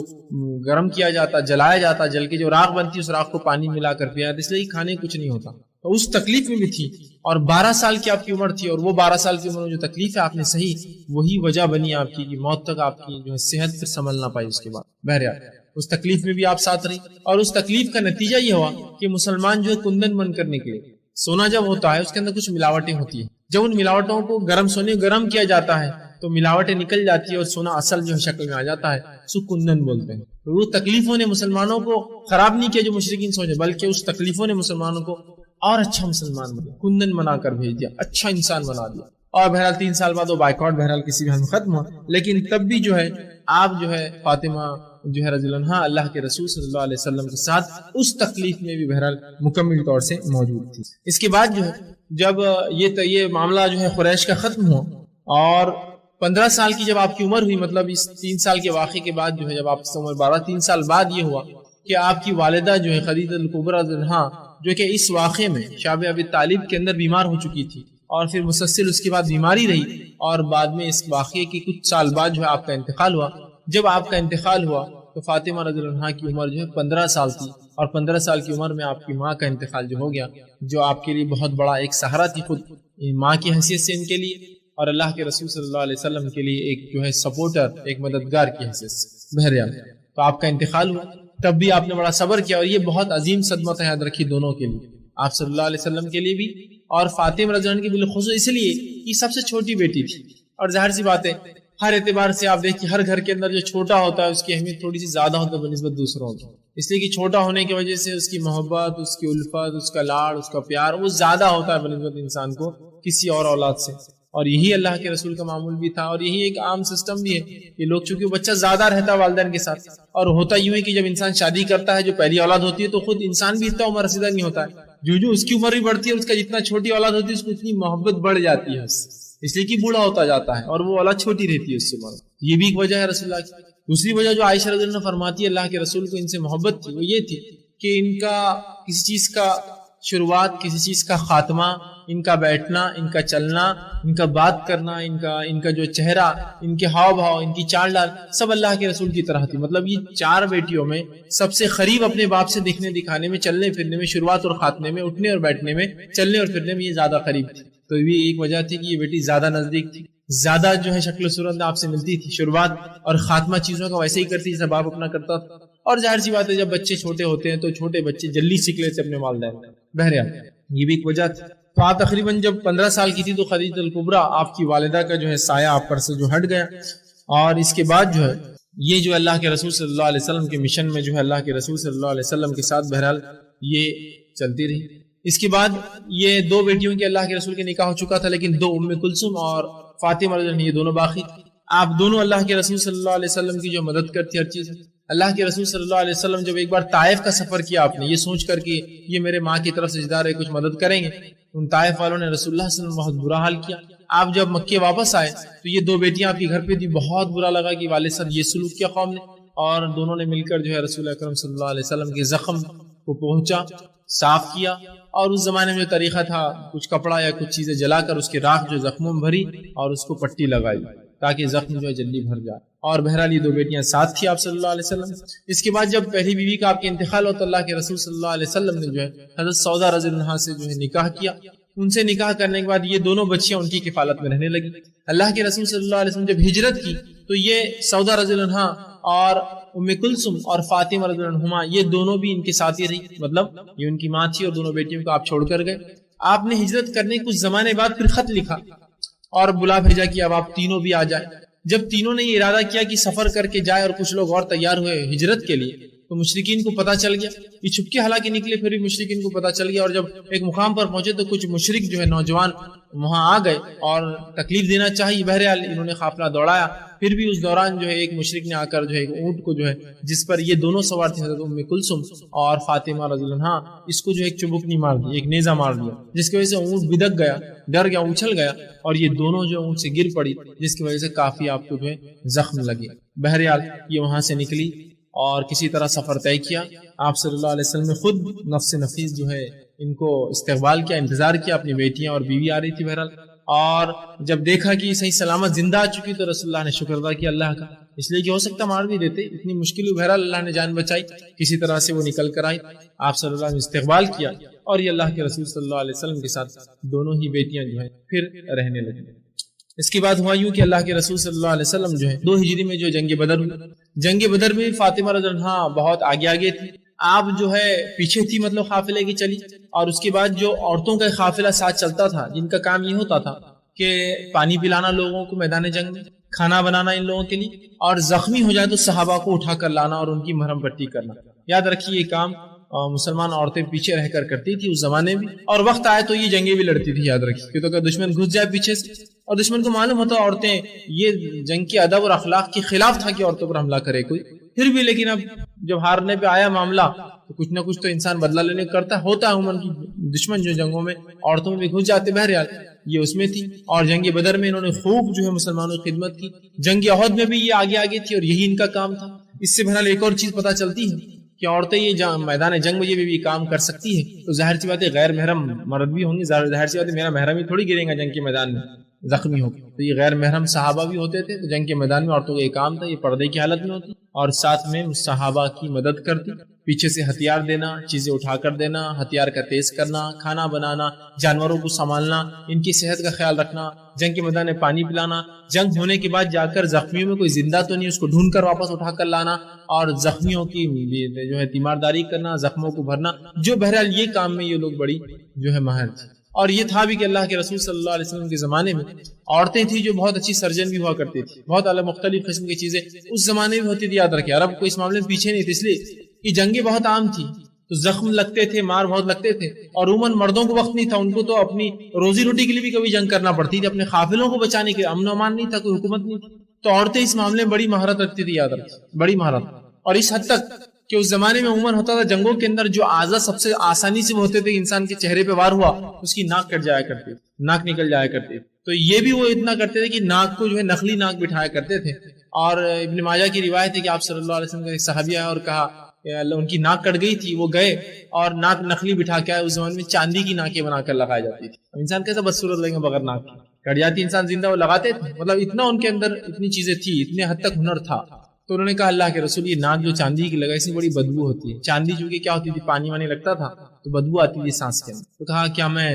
گرم کیا جاتا, جلایا جاتا, جل کے جو راکھ بنتی اس راکھ کو پانی ملا کر پیا جاتا, اس لیے کھانے کچھ نہیں ہوتا. تو اس تکلیف میں بھی تھی, اور 12 سال کی آپ کی عمر تھی, اور وہ 12 سال کی عمر میں جو تکلیف ہے آپ نے سہی, وہی وجہ بنی آپ کی کہ موت تک آپ کی جو ہے صحت پھر سنبھل نہ پائی. اس کے بعد بہرحال اس تکلیف میں بھی آپ ساتھ رہی, اور اس تکلیف کا نتیجہ یہ ہوا کہ مسلمان جو ہے کندن بند کرنے کے لیے, سونا جب ہوتا ہے اس کے اندر کچھ ملاوٹیں ہوتی ہیں, جب ان ملاوٹوں کو گرم کیا جاتا ہے تو ملاوٹیں نکل جاتی ہے اور سونا اصل جو شکل میں آ جاتا ہے, سو کندن بولتے ہیں. تو وہ تکلیفوں نے مسلمانوں کو خراب نہیں کیا جو مشرکین سوچے, بلکہ اس تکلیفوں نے مسلمانوں کو اور اچھا مسلمان بنا, کندن بنا کر بھیج دیا, اچھا انسان بنا دیا. اور بہرحال 3 سال بعد وہ بائیک آؤٹ بہرحال کسی بھی حد میں ختم ہوا, لیکن تب بھی جو ہے آپ جو ہے فاطمہ جو ہے رضی اللہ عنہا اللہ کے رسول صلی اللہ علیہ وسلم کے ساتھ اس تکلیف میں بھی بہرحال مکمل طور سے موجود تھی. اس کے بعد جو ہے جب یہ معاملہ جو ہے قریش کا ختم ہوا, اور 15 سال کی جب آپ کی عمر ہوئی, مطلب اس 3 سال کے واقعے کے بعد جو ہے جب آپ کی عمر 3 سال بعد یہ ہوا کہ آپ کی والدہ جو ہے خدیجہ الکبریٰ رضی اللہ عنہا جو کہ اس واقعے میں شعب ابی طالب کے اندر بیمار ہو چکی تھی, اور پھر مسلسل اس کے بعد بیماری رہی, اور بعد میں اس واقعے کے کچھ سال بعد جو ہے آپ کا انتقال ہوا. جب آپ کا انتقال ہوا تو فاطمہ رضی اللہ عنہا کی عمر جو ہے 15 سال تھی, اور 15 سال کی عمر میں آپ کی ماں کا انتقال جو ہو گیا, جو آپ کے لیے بہت بڑا ایک سہارا تھی خود ماں کی حیثیت سے ان کے لیے, اور اللہ کے رسول صلی اللہ علیہ وسلم کے لیے ایک جو ہے سپورٹر, ایک مددگار کی حیثیت سے. بہرحال تو آپ کا انتقال ہوا, تب بھی آپ نے بڑا صبر کیا، اور یہ بہت عظیم صدمہ تھا، یاد رکھیے دونوں کے لیے، آپ صلی اللہ علیہ وسلم کے لیے بھی اور فاطمہ رضی اللہ عنہ کی بالخصوص، اس لیے یہ سب سے چھوٹی بیٹی تھی، اور ظاہر سی بات ہے ہر اعتبار سے آپ دیکھیں ہر گھر کے اندر جو چھوٹا ہوتا ہے اس کی اہمیت تھوڑی سی زیادہ ہوتا ہے بنسبت دوسروں کی، اس لیے کہ چھوٹا ہونے کی وجہ سے اس کی محبت، اس کی الفت، اس کا لاڑ، اس کا پیار وہ زیادہ ہوتا ہے بنسبت انسان کو کسی اور اولاد سے، اور یہی اللہ کے رسول کا معمول بھی تھا، اور یہی ایک عام سسٹم بھی ہے کہ لوگ چونکہ بچہ زیادہ رہتا ہے والدین کے ساتھ، اور ہوتا یوں ہے کہ جب انسان شادی کرتا ہے جو پہلی اولاد ہوتی ہے تو خود انسان بھی اتنا عمر رسیدہ نہیں ہوتا ہے، جو اس کی عمر بھی بڑھتی ہے اس کا جتنا چھوٹی اولاد ہوتی ہے اس کو اتنی محبت بڑھ جاتی ہے اس لیے کہ بوڑھا ہوتا جاتا ہے اور وہ اولاد چھوٹی رہتی ہے اس سے بڑھ، یہ بھی ایک وجہ ہے رسول اللہ کی۔ دوسری وجہ جو عائشہ رضی اللہ عنہ فرماتی ہے اللہ کے رسول کو ان سے محبت تھی، وہ یہ تھی کہ ان کا کسی چیز کا شروعات، کسی چیز کا خاتمہ، ان کا بیٹھنا، ان کا چلنا، ان کا بات کرنا، ان کا جو چہرہ، ان کے ہاؤ بھاؤ، ان کی چال ڈال سب اللہ کے رسول کی طرح تھی، مطلب یہ چار بیٹیوں میں سب سے قریب اپنے باپ سے دیکھنے دکھانے میں، چلنے پھرنے میں، شروعات اور خاتمے میں، اٹھنے اور بیٹھنے میں، چلنے اور پھرنے میں یہ زیادہ قریب تھی، تو یہ ایک وجہ تھی کہ یہ بیٹی زیادہ نزدیک تھی، زیادہ جو ہے شکل و صورت آپ سے ملتی تھی، شروعات اور خاتمہ چیزوں کا ویسے ہی کرتی جیسا باپ اپنا کرتا تھا، اور ظاہر سی بات ہے جب بچے چھوٹے ہوتے ہیں تو چھوٹے بچے جلدی سیکھ لیتے اپنے والدین، بہرحال یہ بھی ایک وجہ تھی۔ تو آپ تقریباً جب 15 سال کی تھی تو خدیجہ الکبریٰ آپ کی والدہ کا جو ہے سایہ آپ پر سے جو ہٹ گیا، اور اس کے بعد جو ہے یہ جو اللہ کے رسول صلی اللہ علیہ وسلم کے مشن میں جو ہے اللہ کے رسول صلی اللہ علیہ وسلم کے ساتھ بہرحال یہ چلتی رہی۔ اس کے بعد یہ دو بیٹیوں کے اللہ کے رسول کے نکاح ہو چکا تھا، لیکن دو ام کلثوم اور فاطمہ رضی اللہ عنہ یہ دونوں باقی تھی۔ آپ دونوں اللہ کے رسول صلی اللہ علیہ وسلم کی جو مدد کرتی ہر چیز، اللہ کے رسول صلی اللہ علیہ وسلم جب ایک بار طائف کا سفر کیا آپ نے یہ سوچ کر کہ یہ میرے ماں کی طرف سے رشتہ دار ہے کچھ مدد کریں گے، ان طائف والوں نے رسول اللہ صلی اللہ علیہ وسلم بہت برا حال کیا۔ آپ جب مکے واپس آئے تو یہ دو بیٹیاں آپ کے گھر پہ تھی، بہت برا لگا کہ والد صاحب یہ سلوک کیا قوم نے، اور دونوں نے مل کر جو ہے رسول اکرم صلی اللہ علیہ وسلم کے زخم کو پہنچا، صاف کیا، اور اس زمانے میں جو طریقہ تھا کچھ کپڑا یا کچھ چیزیں جلا کر اس کی راکھ جو زخموں میں بھری اور اس کو پٹی لگائی تاکہ زخم جو ہے جلدی بھر جائے، اور بہرحال یہ دو بیٹیاں ساتھ تھی آپ صلی اللہ علیہ وسلم۔ اس کے بعد جب پہلی بیوی کا آپ کے انتقال ہوا تو اللہ کے رسول صلی اللہ علیہ وسلم نے جو ہے حضرت سودا رضی اللہ عنہا سے جو ہے نکاح کیا، ان سے نکاح کرنے کے بعد یہ دونوں بچیاں ان کی کفالت میں رہنے لگی۔ اللہ کے رسول صلی اللہ علیہ وسلم جب ہجرت کی تو یہ سودا رضی اللہ عنہا اور ام کلثوم اور فاطمہ رضی اللہ عنہما یہ دونوں بھی ان کے ساتھ ہی رہی، مطلب یہ ان کی ماں تھی اور دونوں بیٹیوں کو آپ چھوڑ کر گئے۔ آپ نے ہجرت کرنے کچھ زمانے بعد پھر خط لکھا اور بلا بھیجا کہ اب آپ تینوں بھی آ جائیں۔ جب تینوں نے یہ ارادہ کیا کہ سفر کر کے جائے اور کچھ لوگ اور تیار ہوئے ہجرت کے لیے تو مشرکین کو پتہ چل گیا، یہ چھپکے حالانکہ نکلے پھر بھی مشرکین کو پتہ چل گیا، اور جب ایک مقام پر پہنچے تو کچھ مشرک جو ہے نوجوان وہاں آ گئے اور تکلیف دینا چاہیے، بہرحال انہوں نے قافلہ دوڑایا، پھر بھی اس دوران جو ہے ایک مشرک نے آ کر جو ہے ایک اونٹ کو جو ہے جس پر یہ دونوں سوار تھے حضرت ام کلثوم اور فاطمہ رضی اللہ عنہا، اس کو جو ایک چبکنی مار دی، ایک نیزہ مار دیا، جس کی وجہ سے اونٹ بدک گیا، ڈر گیا، اچھل گیا، اور یہ دونوں جو اونٹ سے گر پڑی جس کی وجہ سے کافی آپ کو جو ہے زخم لگے۔ بہرحال یہ وہاں سے نکلی اور کسی طرح سفر طے کیا۔ آپ صلی اللہ علیہ وسلم نے خود نفس نفیس جو ہے ان کو استقبال کیا، انتظار کیا، اپنی بیٹیاں اور بیوی آ رہی تھی بہرحال، اور جب دیکھا کہ صحیح سلامت زندہ آ چکی تو رسول اللہ نے شکر ادا کیا اللہ کا، اس لیے کہ ہو سکتا مار بھی دیتے، اتنی مشکل ہوئی، بہرحال اللہ نے جان بچائی، کسی طرح سے وہ نکل کر آئی، آپ صلی اللہ علیہ وسلم نے استقبال کیا، اور یہ اللہ کے رسول صلی اللہ علیہ وسلم کے ساتھ دونوں ہی بیٹیاں جو ہیں پھر رہنے لگی۔ اس کے بعد ہوا یوں کہ اللہ کے رسول صلی اللہ علیہ وسلم جو ہے 2 ہجری میں جو جنگ بدر ہوئی، جنگ بدر میں فاطمہ رضی اللہ عنہا بہت آگے تھی، آپ جو ہے پیچھے تھی، مطلب قافلے کی چلی، اور اس کے بعد جو عورتوں کا قافلہ ساتھ چلتا تھا جن کا کام یہ ہوتا تھا کہ پانی پلانا لوگوں کو میدان جنگ میں، کھانا بنانا ان لوگوں کے لیے، اور زخمی ہو جائے تو صحابہ کو اٹھا کر لانا اور ان کی مرہم پٹی کرنا۔ یاد رکھیے یہ کام مسلمان عورتیں پیچھے رہ کر کرتی تھی اس زمانے میں، اور وقت آئے تو یہ جنگیں بھی لڑتی تھی، یاد رکھیے، کیونکہ اگر دشمن گھس جائے پیچھے سے اور دشمن کو معلوم ہوتا عورتیں یہ جنگ کے ادب اور اخلاق کے خلاف تھا کہ عورتوں پر حملہ کرے کوئی، پھر بھی لیکن اب جب ہارنے پہ آیا معاملہ تو کچھ نہ کچھ تو انسان بدلہ لینے کرتا ہوتا ہے، عموماً کی دشمن جو جنگوں میں عورتوں میں بھی گھس جاتے، بہرحال یہ اس میں تھی، اور جنگ بدر میں انہوں نے خوب جو ہے مسلمانوں کی خدمت کی، جنگ احد میں بھی یہ آگے تھی اور یہی ان کا کام تھا۔ اس سے بہرحال ایک اور چیز پتہ چلتی ہے کہ عورتیں یہ میدان جنگ میں یہ بھی کام کر سکتی ہے، تو ظاہر سی بات ہے غیر محرم مرد بھی ہوں گے، ظاہر سی بات ہے میرا محرم ہی تھوڑی گرے گا جنگ کے میدان میں زخمی ہو، تو یہ غیر محرم صحابہ بھی ہوتے تھے، تو جنگ کے میدان میں عورتوں کا یہ کام تھا، یہ پردے کی حالت میں ہوتی، اور ساتھ میں صحابہ کی مدد کرتی، پیچھے سے ہتھیار دینا، چیزیں اٹھا کر دینا، ہتھیار کا تیز کرنا، کھانا بنانا، جانوروں کو سنبھالنا، ان کی صحت کا خیال رکھنا، جنگ کے میدان میں پانی پلانا، جنگ ہونے کے بعد جا کر زخمیوں میں کوئی زندہ تو نہیں اس کو ڈھونڈ کر واپس اٹھا کر لانا، اور زخمیوں کی جو ہے تیمارداری کرنا، زخموں کو بھرنا، جو بہرحال یہ کام میں یہ لوگ بڑی جو ہے ماہر تھے۔ اور یہ تھا بھی کہ اللہ کے رسول صلی اللہ علیہ وسلم کے زمانے میں عورتیں تھیں جو بہت اچھی سرجن بھی ہوا کرتی تھی، بہت الگ مختلف قسم کی چیزیں اس زمانے میں ہوتی تھی، یاد رکھیں عرب کو اس معاملے میں پیچھے نہیں تھے، اس لیے کہ جنگیں بہت عام تھی تو زخم لگتے تھے، مار بہت لگتے تھے، اور عموماً مردوں کو وقت نہیں تھا، ان کو تو اپنی روزی روٹی کے لیے بھی کبھی جنگ کرنا پڑتی تھی، اپنے قافلوں کو بچانے کے امن و امان نہیں تھا، کوئی حکومت نہیں تھی، تو عورتیں اس معاملے میں بڑی مہارت رکھتی تھی، یاد رکھیں بڑی مہارت، اور اس حد تک کہ اس زمانے میں عموماً ہوتا تھا جنگوں کے اندر جو اعضاء سب سے آسانی سے ہوتے تھے انسان کے چہرے پہ وار ہوا اس کی ناک کٹ جایا کرتی، ناک نکل جایا کرتی، تو یہ بھی وہ اتنا کرتے تھے کہ ناک کو جو ہے نخلی ناک بٹھایا کرتے تھے۔ اور ابن ماجہ کی روایت ہے کہ آپ صلی اللہ علیہ وسلم کا ایک صحابی آیا اور کہا ان کی ناک کٹ گئی تھی، وہ گئے اور ناک نخلی بٹھا کے آئے، اس زمانے میں چاندی کی ناکیں بنا کر لگائی جاتی تھی، انسان کیسا بدصورت لگیں گے بغیر ناک کی، کٹ جاتی انسان زندہ، وہ لگاتے تھے، مطلب اتنا ان کے اندر اتنی چیزیں تھی، اتنے حد تک ہنر تھا۔ تو انہوں نے کہا اللہ کے رسول یہ ناک جو چاندی کی لگا اس میں بڑی بدبو ہوتی ہے، چاندی چونکہ کیا ہوتی تھی پانی وانی لگتا تھا تو بدبو آتی تھی سانس کے اندر، تو کہا کیا میں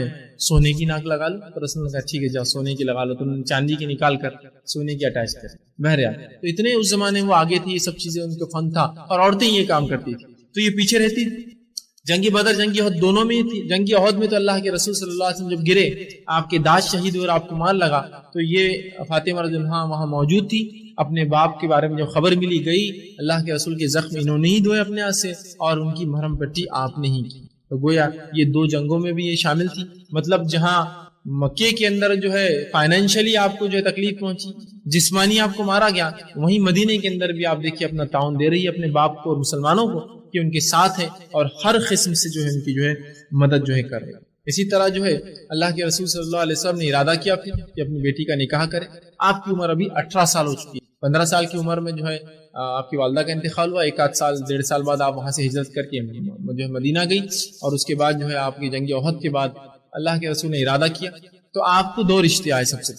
سونے کی ناک لگا لوں؟ تو رسول نے کہا ٹھیک ہے جاؤ سونے کی لگا لو، تو انہوں نے چاندی کی نکال کر سونے کی اٹیچ کر، بہرحال تو اتنے اس زمانے میں وہ آگے تھی، یہ سب چیزیں ان کو فن تھا، اور عورتیں یہ کام کرتی تھی تو یہ پیچھے رہتی تھی۔ جنگی بدر جنگی عہد دونوں میں تھی، جنگی عہد میں تو اللہ کے رسول صلی اللہ علیہ وسلم جب گرے، آپ کے داغ شہید ہوئے اور آپ کو مار لگا، تو یہ فاطمہ رضی اللہ عنہا وہاں موجود تھی، اپنے باپ کے بارے میں جب خبر ملی گئی، اللہ کے رسول کے زخم انہوں نے ہی دھوئے اپنے ہاتھ سے اور ان کی مرہم پٹی آپ نے ہی کی، تو گویا یہ دو جنگوں میں بھی یہ شامل تھی، مطلب جہاں مکے کے اندر جو ہے فائنینشلی آپ کو جو ہے تکلیف پہنچی، جسمانی آپ کو مارا گیا، وہیں مدینے کے اندر بھی آپ دیکھیے اپنا تعاون دے رہی ہے اپنے باپ کو اور مسلمانوں کو کہ ان کے ساتھ ہیں اور ہر قسم سے جو ہے ان کی جو ہے مدد جو ہے کر رہے ہیں۔ اسی طرح جو ہے اللہ کے رسول صلی اللہ علیہ وسلم نے ارادہ کیا پھر کہ اپنی بیٹی کا نکاح کرے، آپ کی عمر ابھی 18 سال ہو چکی ہے، 15 سال کی عمر میں جو ہے آپ کی والدہ کا انتقال ہوا، ایک آدھ سال 1.5 سال بعد آپ وہاں سے ہجرت کر کے جو ہے مدینہ گئی، اور اس کے بعد جو ہے آپ کی جنگ احد کے بعد اللہ کے رسول نے ارادہ کیا تو آپ کو 2 رشتے آئے، سب سے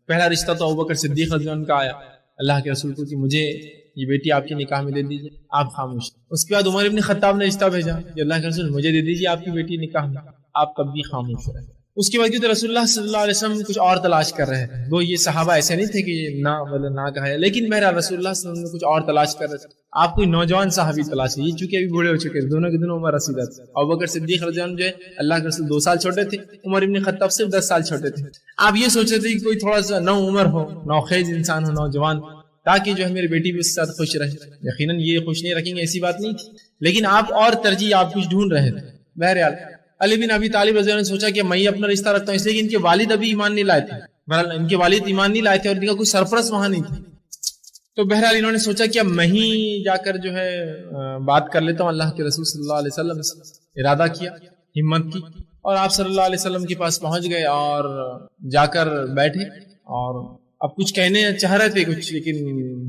پہلا رشتہ تو ابوبکر صدیق رضی اللہ عنہ کا آیا اللہ کے رسول کو کہ مجھے یہ بیٹی آپ کی نکاح میں دے دیجیے، آپ خاموش۔ اس کے بعد عمر ابن خطاب نے رشتہ بھیجا کہ اللہ کے رسول مجھے دے دیجیے آپ کی بیٹی نکاح میں، آپ تب بھی خاموش رہے۔ اس کے بعد رسول اللہ صلی اللہ علیہ وسلم کچھ اور تلاش کر رہے تھے، وہ یہ صحابہ ایسے نہیں تھے کہ نہ مطلب نہ کہا، لیکن بہرحال رسول اللہ صلی اللہ علیہ وسلم کچھ اور تلاش کر رہے تھے، آپ کوئی نوجوان صحابی تلاش ہے، یہ چونکہ ابھی بوڑھے ہو چکے تھے، دونوں کے دونوں عمر رسیدہ تھے، ابوبکر صدیق رضی اللہ عنہ جو ہے اللہ کے رسول 2 سال چھوٹے تھے، عمر ابن خطاب صرف 10 سال چھوٹے تھے۔ آپ یہ سوچ رہے تھے کہ کوئی تھوڑا سا نو عمر ہو، نوخیز انسان ہو، نوجوان، تاکہ جو ہے میری بیٹی بھی اس کے ساتھ خوش رہے۔ یقیناً یہ خوش نہیں رکھیں گے ایسی بات نہیں تھی، لیکن آپ اور ترجیح آپ کچھ ڈھونڈ رہے تھے۔ بہرحال علی بن ابی طالب رضی اللہ عنہ نے سوچا کہ میں اپنا رشتہ رکھتا ہوں، اس لیے کہ ان کے والد ابھی ایمان نہیں لائے تھے، بہرحال ان کے والد ایمان نہیں لائے تھے اور ان کا کوئی سرپرست وہاں نہیں تھا، تو بہرحال انہوں نے سوچا کہ اب میں ہی جا کر جو ہے بات کر لیتا ہوں اللہ کے رسول صلی اللہ علیہ وسلم سے۔ ارادہ کیا، ہمت کی، اور آپ صلی اللہ علیہ وسلم کے پاس پہنچ گئے اور جا کر بیٹھے، اور اب کچھ کہنے چاہ رہے تھے کچھ، لیکن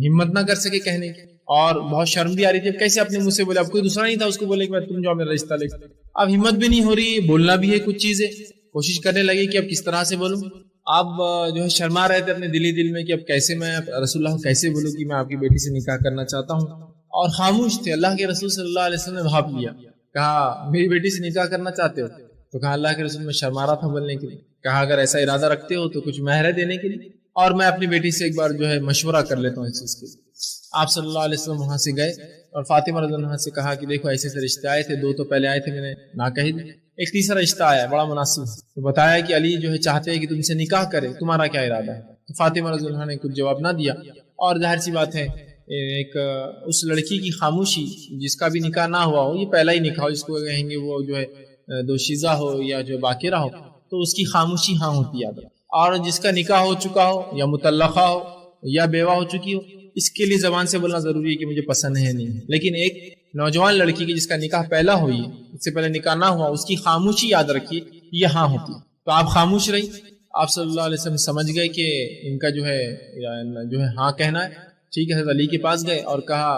ہمت نہ کر سکے کہنے کی، اور بہت شرم بھی آ رہی تھی، اب کیسے اپنے منہ سے بولے، اب کوئی دوسرا نہیں تھا اس کو بولے کہ تم جو میرا رشتہ لے، اب ہمت بھی نہیں ہو رہی، بولنا بھی ہے کچھ چیزیں، کوشش کرنے لگے کہ اب کس طرح سے بولوں، اب جو ہے شرما رہے تھے اپنے دل میں کہ اب کیسے میں رسول اللہ کیسے بولوں کہ میں آپ کی بیٹی سے نکاح کرنا چاہتا ہوں، اور خاموش تھے۔ اللہ کے رسول صلی اللہ علیہ وسلم نے بھاپ لیا، کہا میری بیٹی سے نکاح کرنا چاہتے ہو؟ تو کہا اللہ کے رسول میں شرما رہا تھا بولنے کے لیے، کہا اگر ایسا ارادہ رکھتے ہو تو کچھ مہر دینے کے لیے، اور میں اپنی بیٹی سے ایک بار جو ہے مشورہ کر لیتا ہوں اس چیز کے لیے۔ آپ صلی اللہ علیہ وسلم وہاں سے گئے اور فاطمہ رضی اللہ عنہا سے کہا کہ دیکھو ایسے سے رشتے آئے تھے، 2 تو پہلے آئے تھے میں نے نہ کہی دی، ایک تیسرا رشتہ آیا بڑا مناسب، تو بتایا کہ علی جو ہے چاہتے ہیں کہ تم سے نکاح کرے، تمہارا کیا ارادہ ہے؟ تو فاطمہ رضی اللہ عنہا نے کچھ جواب نہ دیا، اور ظاہر سی بات ہے ایک اس لڑکی کی خاموشی جس کا بھی نکاح نہ ہوا ہو، یہ پہلا ہی نکاح ہو، جس کو کہیں گے وہ جو ہے دوشیزہ ہو یا جو باقرہ ہو، تو اس کی خاموشی ہاں ہوتی ہے، اور جس کا نکاح ہو چکا ہو یا مطلقہ ہو یا بیوہ ہو چکی ہو، اس کے لیے زبان سے بولنا ضروری ہے کہ مجھے پسند ہے نہیں، لیکن ایک نوجوان لڑکی کی جس کا نکاح پہلا ہوئی، اس سے پہلے نکاح نہ ہوا، اس کی خاموشی یاد رکھیے یہ ہاں ہوتی ہے، تو آپ خاموش رہی۔ آپ صلی اللہ علیہ وسلم سمجھ گئے کہ ان کا جو ہے ہاں کہنا ہے، ٹھیک ہے، حضرت علی کے پاس گئے اور کہا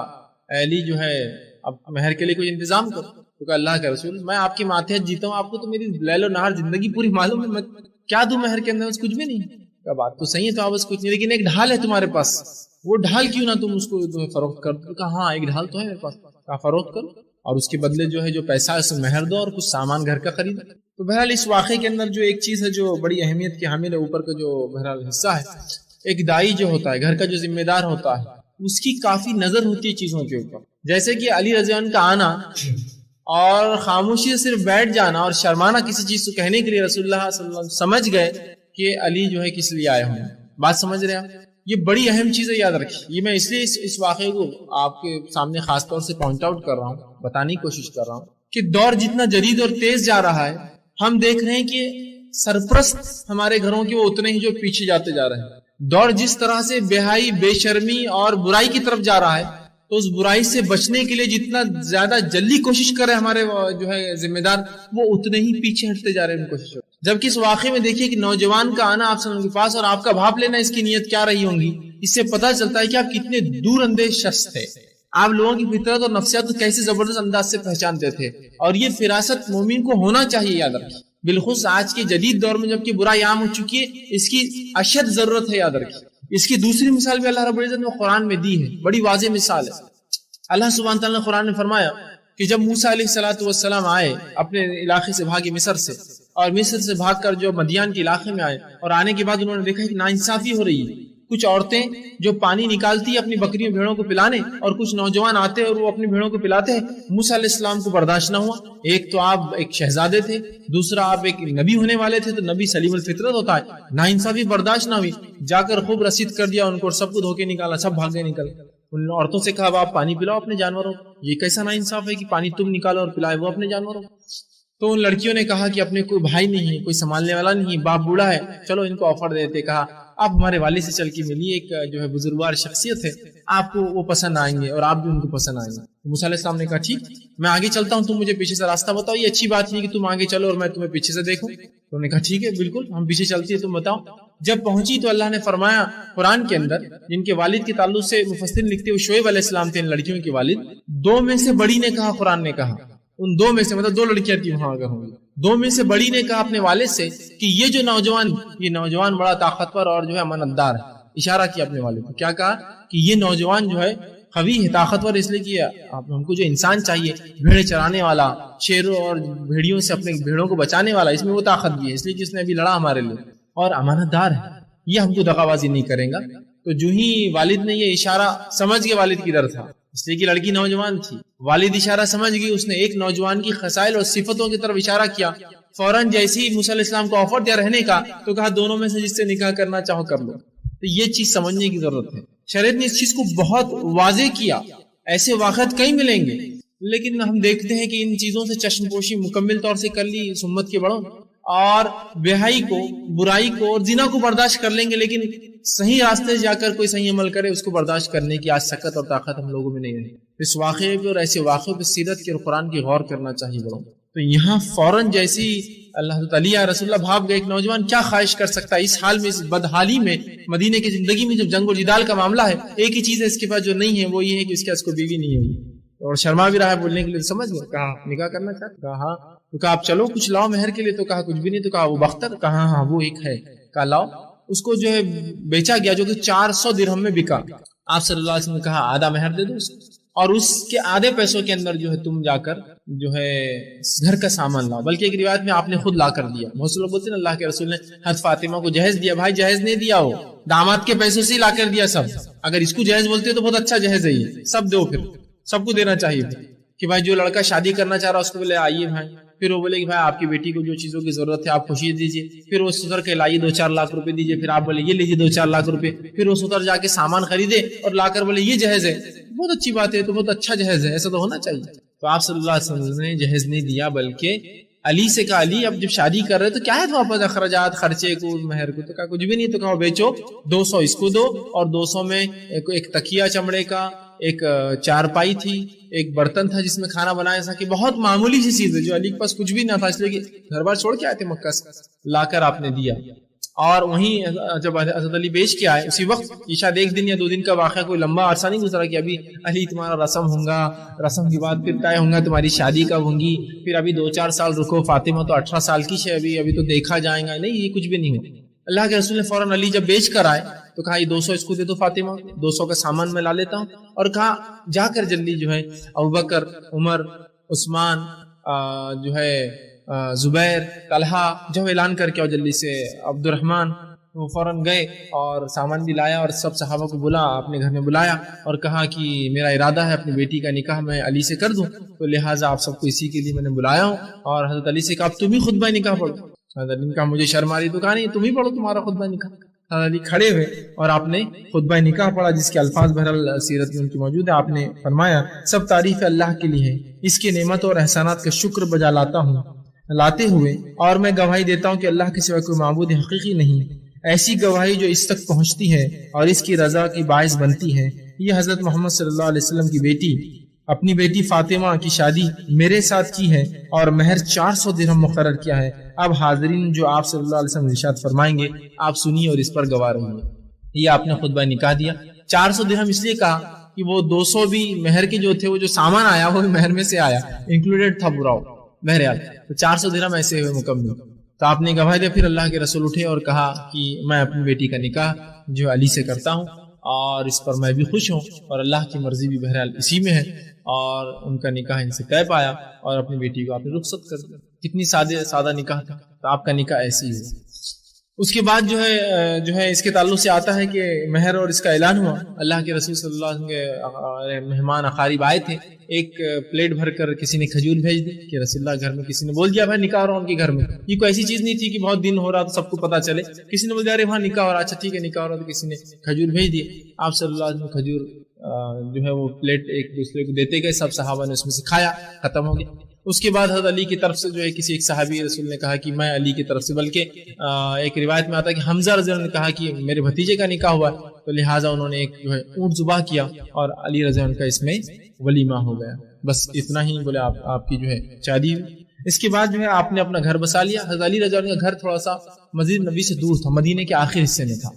اے علی جو ہے اب مہر کے لیے کوئی انتظام کرو، تو کہا اللہ کے رسول میں آپ کے ماتحت جیتا ہوں، آپ کو تو میری لیل و نہار زندگی پوری معلوم ہے، میں کیا دوں مہر کے اندر، کچھ بھی نہیں، کیا بات تو صحیح ہے، تو آپ بس کچھ نہیں، لیکن ایک ڈھال ہے تمہارے پاس، وہ ڈھال کیوں نہ تم اس کو فروخت کر دو؟ کہا ہاں ایک ڈھال تو ہے میرے پاس، کہا فروخت کرو اور اس کے بدلے جو ہے جو پیسہ ہے اسے مہر دو اور کچھ سامان گھر کا خرید۔ تو بہرحال اس واقعے کے اندر جو ایک چیز ہے جو بڑی اہمیت کی حامل ہے، اوپر کا جو بہرحال حصہ ہے، ایک دائی جو ہوتا ہے گھر کا جو ذمہ دار ہوتا ہے اس کی کافی نظر ہوتی ہے چیزوں کے اوپر، جیسے کہ علی رضی اللہ عنہ کا آنا اور خاموشی سے صرف بیٹھ جانا اور شرمانا کسی چیز کو کہنے کے لیے، رسول اللہ صلی اللہ علیہ وسلم سمجھ گئے کہ علی جو ہے کس لیے آئے ہوں۔ بات سمجھ رہے ہیں؟ یہ بڑی اہم چیز ہے، یاد رکھیے۔ یہ میں اس لیے اس واقعے کو آپ کے سامنے خاص طور سے پوائنٹ آؤٹ کر رہا ہوں، بتانے کی کوشش کر رہا ہوں کہ دور جتنا جدید اور تیز جا رہا ہے، ہم دیکھ رہے ہیں کہ سرپرست ہمارے گھروں کے وہ اتنے ہی جو پیچھے جاتے جا رہے ہیں۔ دور جس طرح سے بے حیائی، بے شرمی اور برائی کی طرف جا رہا ہے، تو اس برائی سے بچنے کے لیے جتنا زیادہ جلدی کوشش کرے ہمارے جو ہے ذمہ دار، وہ اتنے ہی پیچھے ہٹتے جا رہے ہیں کوشش۔ جبکہ اس واقعے میں دیکھیے کہ نوجوان کا آنا آپ صلی اللہ علیہ وسلم کے پاس اور آپ کا بھاپ لینا، اس کی نیت کیا رہی ہوں گی، اس سے پتہ چلتا ہے کہ آپ کتنے دور اندیش شخص تھے۔ آپ لوگوں کی فطرت اور نفسیات کو کیسے زبردست انداز سے پہچانتے تھے، اور یہ فراست مومن کو ہونا چاہیے، یاد رکھیے۔ بالخصوص آج کے جدید دور میں جبکہ برائی عام ہو چکی ہے، اس کی اشد ضرورت ہے، یاد رکھیے۔ اس کی دوسری مثال بھی اللہ رب العزت نے قرآن میں دی ہے، بڑی واضح مثال ہے۔ اللہ سبحانہ تعالیٰ نے قرآن میں فرمایا کہ جب موسیٰ علیہ السلام آئے اپنے علاقے سے بھاگے مصر سے، اور مصر سے بھاگ کر جو مدین کے علاقے میں آئے، اور آنے کے بعد انہوں نے دیکھا کہ ناانصافی ہو رہی ہے۔ کچھ عورتیں جو پانی نکالتی اپنی بکریوں بھیڑوں کو پلانے، اور کچھ نوجوان آتے اور وہ اپنی بھیڑوں کو پلاتے ہیں۔ موسیٰ علیہ السلام کو برداشت نہ ہوا۔ ایک تو آپ ایک شہزادے تھے، دوسرا آپ ایک نبی ہونے والے تھے، تو نبی سلیم الفطرت ہوتا ہے، ناانصافی برداشت نہ ہوئی، جا کر خوب رسید کر دیا ان کو، سب کو دھو کے نکالا، سب بھاگ گئے نکل۔ ان عورتوں سے کہا آپ پانی پلاؤ اپنے جانوروں کو، یہ کیسا ناانصاف ہے کہ پانی تم نکالو اور پلائے وہ اپنے جانوروں کو۔ تو ان لڑکیوں نے کہا کہ اپنے کوئی بھائی نہیں ہے، کوئی سنبھالنے والا نہیں ہے، باپ بوڑھا ہے، چلو ان کو آفر دیتے۔ کہا آپ ہمارے والد سے چل کے ملیے، ایک جو ہے بزرگوار شخصیت ہے، آپ کو وہ پسند آئیں گے اور آپ بھی ان کو پسند آئیں گے۔ موسیٰ علیہ السلام نے کہا ٹھیک، میں آگے چلتا ہوں، تم مجھے پیچھے سے راستہ بتاؤ، یہ اچھی بات نہیں کہ تم آگے چلو اور میں تمہیں پیچھے سے دیکھوں۔ تو انہوں نے کہا ٹھیک ہے بالکل، ہم پیچھے چلتی ہے، تم بتاؤ۔ جب پہنچی تو اللہ نے فرمایا قرآن کے اندر، جن کے والد کے تعلق سے مفسرین لکھتے ہوئے شعیب علیہ السلام تھے ان لڑکیوں کے والد، دو میں سے بڑی نے کہا، قرآن نے کہا ان دو میں سے، مطلب دو لڑکیاں تھیں وہاں اگر ہوں گی، دو میں سے بڑی نے کہا اپنے والد سے کہ یہ جو نوجوان بڑا طاقتور اور جو ہے امانتدار ہے۔ اشارہ کیا اپنے والد کو، کیا کہا کہ یہ نوجوان جو ہے قوی ہے، طاقتور، اس لیے کیا ہم کو جو انسان چاہیے، بھیڑیں چرانے والا، شیروں اور بھیڑیوں سے اپنے بھیڑوں کو بچانے والا، اس میں وہ طاقت بھی ہے، اس لیے کہ اس نے ابھی لڑا ہمارے لیے، اور امانت دار ہے، یہ ہم کو دغا بازی نہیں کرے گا۔ تو جو ہی والد نے یہ اشارہ سمجھ گئے والد کی در تھا، اس لیے کہ لڑکی نوجوان تھی، والد اشارہ سمجھ گئی، اس نے ایک نوجوان کی خصائل اور صفتوں کی طرف اشارہ کیا۔ فوراً جیسے ہی موسیٰ علیہ السلام کو آفر دیا رہنے کا، تو کہا دونوں میں سے جس سے نکاح کرنا چاہو کر لو۔ تو یہ چیز سمجھنے کی ضرورت ہے، شریعت نے اس چیز کو بہت واضح کیا۔ ایسے واقعات کئی ملیں گے، لیکن ہم دیکھتے ہیں کہ ان چیزوں سے چشم پوشی مکمل طور سے کر لی اس امت کے بڑوں، اور بے-حیائی کو، برائی کو اور زنا کو برداشت کر لیں گے، لیکن صحیح راستے جا کر کوئی صحیح عمل کرے، اس کو برداشت کرنے کی آج سکت اور طاقت ہم لوگوں میں نہیں ہے۔ اس واقعے پہ اور ایسے واقعے پہ سیرت کے اور قرآن کی غور کرنا چاہیے بڑوں۔ تو یہاں فوراً جیسی اللہ تعالیٰ رسول اللہ بھاگ گئے، ایک نوجوان کیا خواہش کر سکتا ہے اس حال میں، اس بدحالی میں، مدینے کی زندگی میں جب جنگ و جدال کا معاملہ ہے، ایک ہی چیز ہے اس کے پاس جو نہیں ہے، وہ یہ ہے کہ اس کے پاس کوئی بیوی نہیں ہوگی، اور شرما بھی رہا ہے بولنے کے لیے۔ سمجھ گئے؟ کہا نکاح کرنا چاہتا، کہا ہاں، تو کہا آپ چلو کچھ لاؤ مہر کے لیے، تو کہا کچھ بھی نہیں، تو کہا وہ بختر، کہا ہاں وہ ایک ہے، کہا لاؤ۔ اس کو جو ہے بیچا گیا، جو کہ 400 درہم میں بکا۔ آپ صلی اللہ علیہ وسلم نے کہا آدھا مہر دے دو اس کو، اور اس کے آدھے پیسوں کے اندر جو ہے تم جا کر جو ہے گھر کا سامان لاؤ۔ بلکہ ایک روایت میں آپ نے خود لا کر دیا۔ بہت سے لوگ بولتے ہیں اللہ کے رسول نے حضرت فاطمہ کو جہیز دیا، بھائی جہیز نہیں دیا، ہو داماد کے پیسوں سے لا کر دیا سب۔ اگر اس کو جہیز بولتے تو بہت اچھا جہیز ہے، یہ سب دو، پھر سب کو دینا چاہیے کہ بھائی جو لڑکا شادی کرنا چاہ رہا اس کو بولے آئیے بھائی، پھر وہ بولے کہ بھائی آپ کی بیٹی کو جو چیزوں کی ضرورت ہے آپ خوشی دیجیے، پھر وہ ستر کے لائیے 2-4 لاکھ روپے دیجیے، پھر آپ بولے یہ لیجیے 2-4 لاکھ روپے، پھر وہ ستر جا کے سامان خریدے اور لا کر بولے یہ جہیز ہے۔ بہت اچھی بات ہے، تو بہت اچھا جہیز ہے، ایسا تو ہونا چاہیے۔ تو آپ صلی اللہ علیہ وسلم نے جہیز نہیں دیا، بلکہ علی سے کہا علی اب جب شادی کر رہے تو کیا ہے واپس اخراجات خرچے کو مہر کو؟ تو کہا کچھ بھی نہیں، تو کہا بیچو 200 اس کو دو، اور 200 میں ایک تکیہ چمڑے کا، ایک چارپائی تھی، ایک برتن تھا جس میں کھانا بنایا تھا، کہ بہت معمولی سی چیز ہے جو علی کے پاس کچھ بھی نہ تھا، اس لیے کہ گھر بار چھوڑ کے آئے تھے مکہ سے، لا کر آپ نے دیا۔ اور وہیں جب حضرت علی بیچ کے آئے اسی وقت، یہ شاید 1 دن یا 2 دن کا واقعہ، کوئی لمبا عرصہ نہیں گزرا کہ ابھی علی تمہارا رسم ہوگا، رسم کے بعد پھر طے ہوگا تمہاری شادی کب ہوگی، پھر ابھی 2-4 سال رکو، فاطمہ تو 18 سال کی ہے، ابھی تو دیکھا جائے گا، نہیں، یہ کچھ بھی نہیں ہو۔ اللہ کے رسول نے فوراً علی جب بیچ کر آئے تو کہا یہ 200 اس کو دے دو فاطمہ، 200 کا سامان میں لا لیتا ہوں، اور کہا جا کر جلدی جو ہے ابوبکر، عمر، عثمان، جو ہے زبیر، طلحہ، جو اعلان کر کے اور جلدی سے عبد الرحمن، وہ فوراً گئے اور سامان بھی لایا اور سب صحابہ کو بلا اپنے گھر میں بلایا اور کہا کہ میرا ارادہ ہے اپنی بیٹی کا نکاح میں علی سے کر دوں، تو لہٰذا آپ سب کو اسی کے لیے میں نے بلایا ہوں۔ اور حضرت علی سے کہا اب تم ہی خطبہ نکاح پڑھو۔ حضرت علی نے کہا مجھے شرم آ رہی، تو کہا نہیں تم ہی پڑھو تمہارا خطبہ نکاح۔ حضرت علی کھڑے ہوئے اور آپ نے خطبہ نکاح پڑھا، جس کے الفاظ بہرحال سیرت میں ان کی موجود ہے۔ آپ نے فرمایا سب تعریف اللہ کے لیے ہے، اس کے نعمت اور احسانات کا شکر بجا لاتے ہوئے اور میں گواہی دیتا ہوں کہ اللہ کے سوا کوئی معبود حقیقی نہیں۔ ایسی گواہی جو اس تک پہنچتی ہے اور اس کی رضا کی باعث بنتی ہے، یہ حضرت محمد صلی اللہ علیہ وسلم کی بیٹی اپنی بیٹی فاطمہ کی شادی میرے ساتھ کی ہے اور مہر 400 درہم مقرر کیا ہے۔ اب حاضرین جو آپ صلی اللہ علیہ وسلم ارشاد فرمائیں گے آپ سنیے اور اس پر گواہ رہیے۔ یہ آپ نے خطبہ نکاح دیا، 400 درہم اس لیے کہا کہ وہ 200 بھی مہر کے جو تھے، وہ جو سامان آیا وہ مہر میں سے آیا، انکلوڈیڈ تھا پورا بہرحال، تو 400 درہم ایسے ہوئے مکمل۔ تو آپ نے گواہی دیا، پھر اللہ کے رسول اٹھے اور کہا کہ میں اپنی بیٹی کا نکاح جو علی سے کرتا ہوں اور اس پر میں بھی خوش ہوں اور اللہ کی مرضی بھی بہرحال اسی میں ہے، اور ان کا نکاح ان سے طے پایا اور اپنی بیٹی کو آپ نے رخصت کر دیا۔ کتنی سادہ نکاح تھا، تو آپ کا نکاح ایسی ہی ہے۔ اس کے بعد جو ہے اس کے تعلق سے آتا ہے کہ مہر اور اس کا اعلان ہوا۔ اللہ کے رسول صلی اللہ علیہ وسلم کے مہمان اقارب آئے تھے، ایک پلیٹ بھر کر کسی نے کھجور بھیج دی کہ رسول اللہ گھر میں، کسی نے بول دیا بھائی نکاح ہو رہا ان کے گھر میں۔ یہ کوئی ایسی چیز نہیں تھی کہ بہت دن ہو رہا تو سب کو پتا چلے، کسی نے بول دیا ارے وہاں نکاح ہو رہا، اچھا ٹھیک ہے نکاح ہو رہا، تو کسی نے کھجور بھیج دی۔ آپ صلی اللہ علیہ وسلم کھجور جو ہے وہ پلیٹ ایک دوسرے کو دیتے گئے، سب صحابہ نے اس میں سے کھایا، ختم ہو گیا۔ اس کے بعد حضرت علی کی طرف سے جو ہے کسی ایک صحابی رسول نے کہا کہ میں علی کی طرف سے، بلکہ ایک روایت میں آتا ہے کہ حمزہ رضی اللہ عنہ نے کہا کہ میرے بھتیجے کا نکاح ہوا ہے، تو لہٰذا انہوں نے ایک جو ہے اونٹ ذبح کیا اور علی رضی اللہ عنہ کا اس میں ولیمہ ہو گیا۔ بس اتنا ہی بولے آپ کی جو ہے شادی ہوئی۔ اس کے بعد جو ہے آپ نے اپنا گھر بسا لیا۔ حضرت علی رضی اللہ عنہ کا گھر تھوڑا سا مسجد نبی سے دور تھا، مدینے کے آخر حصے میں تھا۔